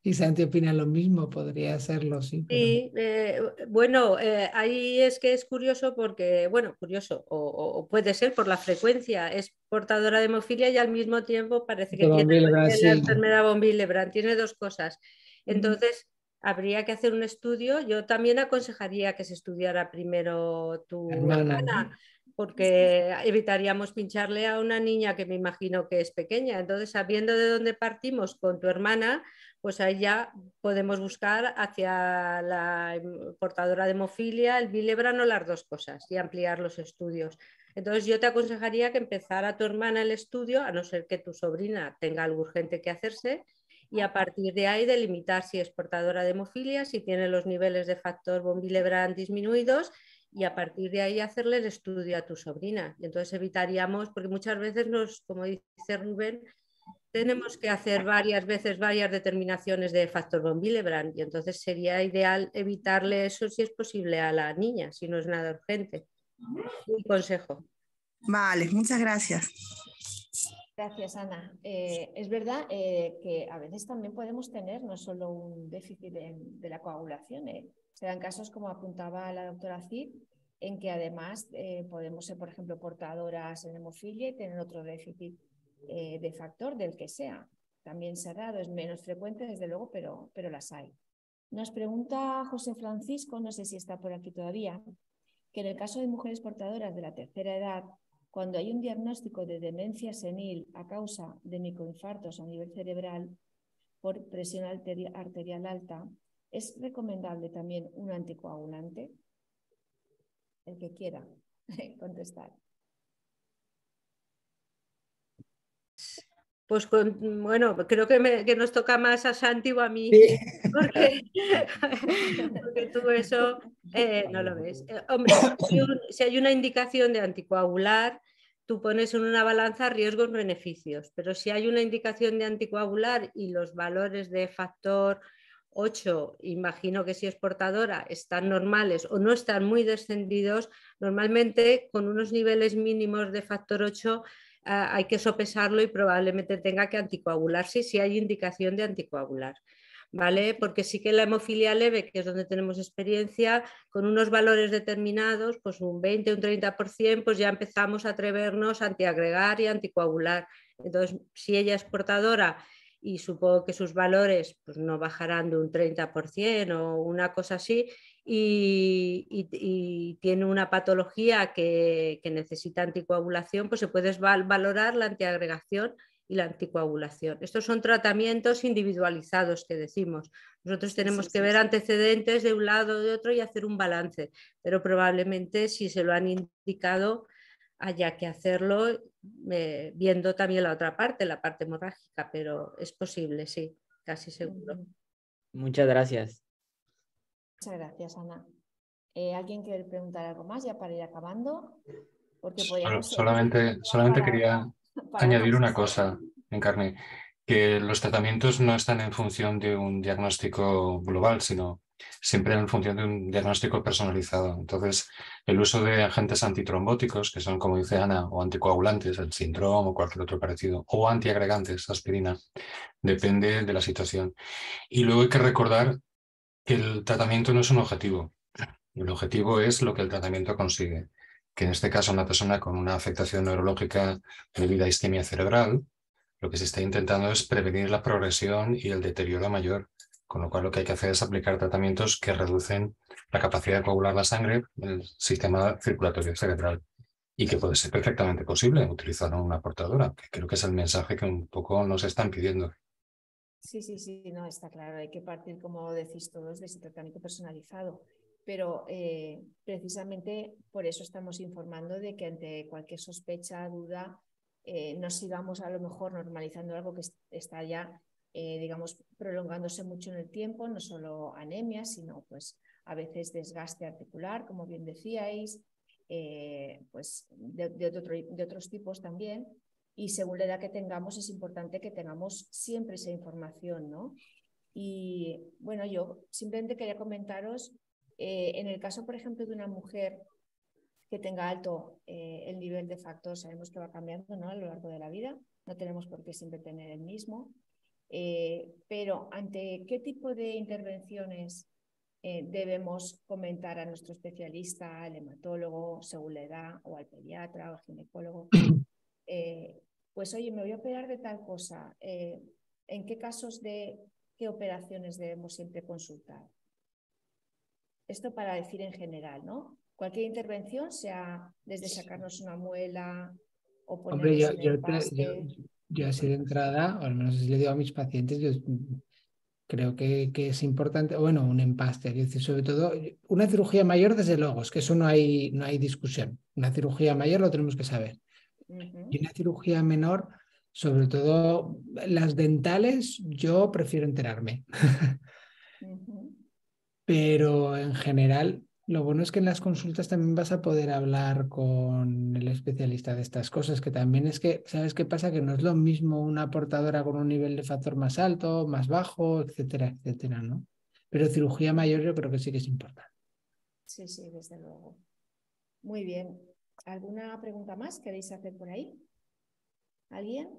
y Santi opinan lo mismo. Podría serlo, sí. Pero... Sí, bueno, ahí es que es curioso porque, bueno, curioso, o puede ser por la frecuencia, es portadora de hemofilia y al mismo tiempo parece que tiene la enfermedad von Willebrand, tiene dos cosas. Entonces, habría que hacer un estudio. Yo también aconsejaría que se estudiara primero tu hermana, porque evitaríamos pincharle a una niña que me imagino que es pequeña. Entonces, sabiendo de dónde partimos con tu hermana, pues ahí ya podemos buscar hacia la portadora de hemofilia, el Willebrand o las dos cosas y ampliar los estudios. Entonces yo te aconsejaría que empezara tu hermana el estudio, a no ser que tu sobrina tenga algo urgente que hacerse, y a partir de ahí delimitar si es portadora de hemofilia, si tiene los niveles de factor von Willebrand disminuidos, y a partir de ahí hacerle el estudio a tu sobrina. Y entonces evitaríamos, porque muchas veces como dice Rubén, tenemos que hacer varias veces varias determinaciones de factor von Willebrand, y entonces sería ideal evitarle eso si es posible a la niña, si no es nada urgente. Un consejo. Vale, muchas gracias. Gracias, Ana. Es verdad que a veces también podemos tener no solo un déficit de la coagulación, se dan casos, como apuntaba la doctora Cid, en que además podemos ser, por ejemplo, portadoras en hemofilia y tener otro déficit de factor del que sea. También se ha dado, es menos frecuente desde luego, pero las hay. Nos pregunta José Francisco, no sé si está por aquí todavía, que en el caso de mujeres portadoras de la tercera edad, cuando hay un diagnóstico de demencia senil a causa de microinfartos a nivel cerebral por presión arterial alta, ¿es recomendable también un anticoagulante? El que quiera contestar. Pues bueno, creo que nos toca más a Santi o a mí, sí. porque tú eso no lo ves. Hombre, si hay una indicación de anticoagular, tú pones en una balanza riesgos-beneficios, pero si hay una indicación de anticoagular y los valores de factor 8, imagino que si es portadora, están normales o no están muy descendidos, normalmente con unos niveles mínimos de factor 8 hay que sopesarlo y probablemente tenga que anticoagularse si hay indicación de anticoagular, ¿vale? Porque sí que la hemofilia leve, que es donde tenemos experiencia, con unos valores determinados, pues un 20, un 30%, pues ya empezamos a atrevernos a antiagregar y anticoagular. Entonces, si ella es portadora y supongo que sus valores pues, no bajarán de un 30% o una cosa así, y tiene una patología que necesita anticoagulación, pues se puede valorar la antiagregación y la anticoagulación. Estos son tratamientos individualizados que decimos. Nosotros tenemos que ver antecedentes de un lado o de otro y hacer un balance, pero probablemente si se lo han indicado haya que hacerlo viendo también la otra parte, la parte hemorrágica, pero es posible, sí, casi seguro. Muchas gracias. Muchas gracias, Ana. ¿Alguien quiere preguntar algo más ya para ir acabando? Porque solamente quería añadir una cosa, Encarni, que los tratamientos no están en función de un diagnóstico global, sino siempre en función de un diagnóstico personalizado. Entonces, el uso de agentes antitrombóticos, que son, como dice Ana, o anticoagulantes, el síndrome o cualquier otro parecido, o antiagregantes, aspirina, depende de la situación. Y luego hay que recordar que el tratamiento no es un objetivo. El objetivo es lo que el tratamiento consigue, que en este caso una persona con una afectación neurológica debida a isquemia cerebral, lo que se está intentando es prevenir la progresión y el deterioro mayor, con lo cual lo que hay que hacer es aplicar tratamientos que reducen la capacidad de coagular la sangre en el sistema circulatorio cerebral. Y que puede ser perfectamente posible utilizar una portadora, que creo que es el mensaje que un poco nos están pidiendo. Sí, no, está claro. Hay que partir, como decís todos, de ese tratamiento personalizado. Pero precisamente por eso estamos informando de que ante cualquier sospecha, duda, no sigamos a lo mejor normalizando algo que está ya, digamos, prolongándose mucho en el tiempo, no solo anemia, sino pues a veces desgaste articular, como bien decíais, pues de otros tipos también. Y según la edad que tengamos, es importante que tengamos siempre esa información, ¿no? Y bueno, yo simplemente quería comentaros, en el caso, por ejemplo, de una mujer que tenga alto el nivel de factor, sabemos que va cambiando, ¿no?, a lo largo de la vida, no tenemos por qué siempre tener el mismo, pero ¿ante qué tipo de intervenciones debemos comentar a nuestro especialista, al hematólogo, según la edad, o al pediatra o al ginecólogo? Pues oye, me voy a operar de tal cosa. ¿En qué casos de qué operaciones debemos siempre consultar? Esto para decir en general, ¿no? Cualquier intervención, sea desde sacarnos una muela o ponernos un empaste. Yo así de entrada, o al menos así le digo a mis pacientes, yo creo que es importante, bueno, un empaste, es decir, sobre todo una cirugía mayor, desde luego, es que eso no hay discusión. Una cirugía mayor lo tenemos que saber. Y una cirugía menor, sobre todo las dentales, yo prefiero enterarme. Pero en general, lo bueno es que en las consultas también vas a poder hablar con el especialista de estas cosas, que también es que, ¿sabes qué pasa? Que no es lo mismo una portadora con un nivel de factor más alto, más bajo, etcétera, etcétera, ¿no? Pero cirugía mayor yo creo que sí que es importante. Sí, desde luego. Muy bien. ¿Alguna pregunta más queréis hacer por ahí? ¿Alguien?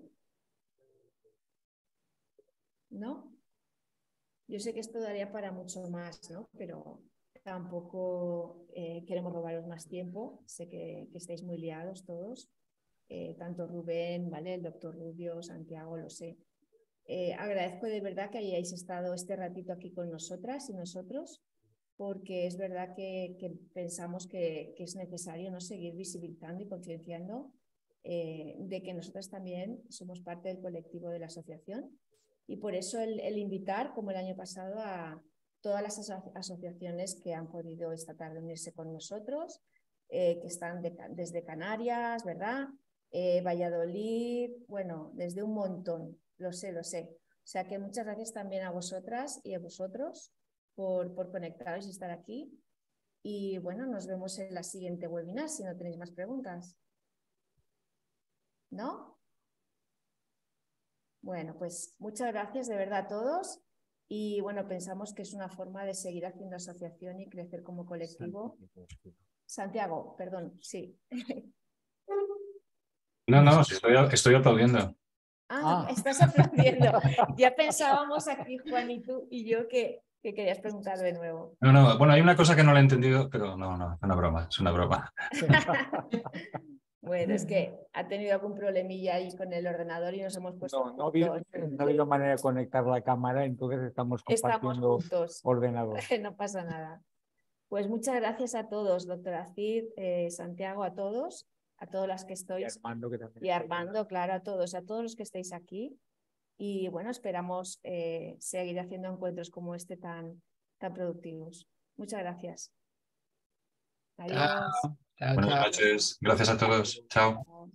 ¿No? Yo sé que esto daría para mucho más, ¿no? Pero tampoco queremos robaros más tiempo. Sé que estáis muy liados todos, tanto Rubén, ¿vale?, el doctor Rubio, Santiago, lo sé. Agradezco de verdad que hayáis estado este ratito aquí con nosotras y nosotros, porque es verdad que pensamos que es necesario, ¿no?, seguir visibilizando y concienciando de que nosotras también somos parte del colectivo de la asociación, y por eso el invitar, como el año pasado, a todas las asociaciones que han podido esta tarde unirse con nosotros, que están desde Canarias, ¿verdad?, Valladolid, bueno, desde un montón, lo sé. O sea que muchas gracias también a vosotras y a vosotros por conectaros y estar aquí. Y bueno, nos vemos en la siguiente webinar, si no tenéis más preguntas. ¿No? Bueno, pues muchas gracias de verdad a todos. Y bueno, pensamos que es una forma de seguir haciendo asociación y crecer como colectivo. Santiago, perdón, sí. No, estoy aplaudiendo. Estás aplaudiendo. Ya pensábamos aquí, Juan y tú y yo, que querías preguntar de nuevo. No, bueno, hay una cosa que no la he entendido, pero no, es una broma. Bueno, es que ha tenido algún problemilla ahí con el ordenador y nos hemos puesto No ha habido manera de conectar la cámara, entonces estamos compartiendo ordenador. No pasa nada. Pues muchas gracias a todos, doctora Cid, Santiago, a todas las que estáis. Y Armando, claro, a todos los que estáis aquí. Y bueno, esperamos seguir haciendo encuentros como este tan productivos. Muchas gracias. Adiós. Buenas noches. Gracias a todos. Chao.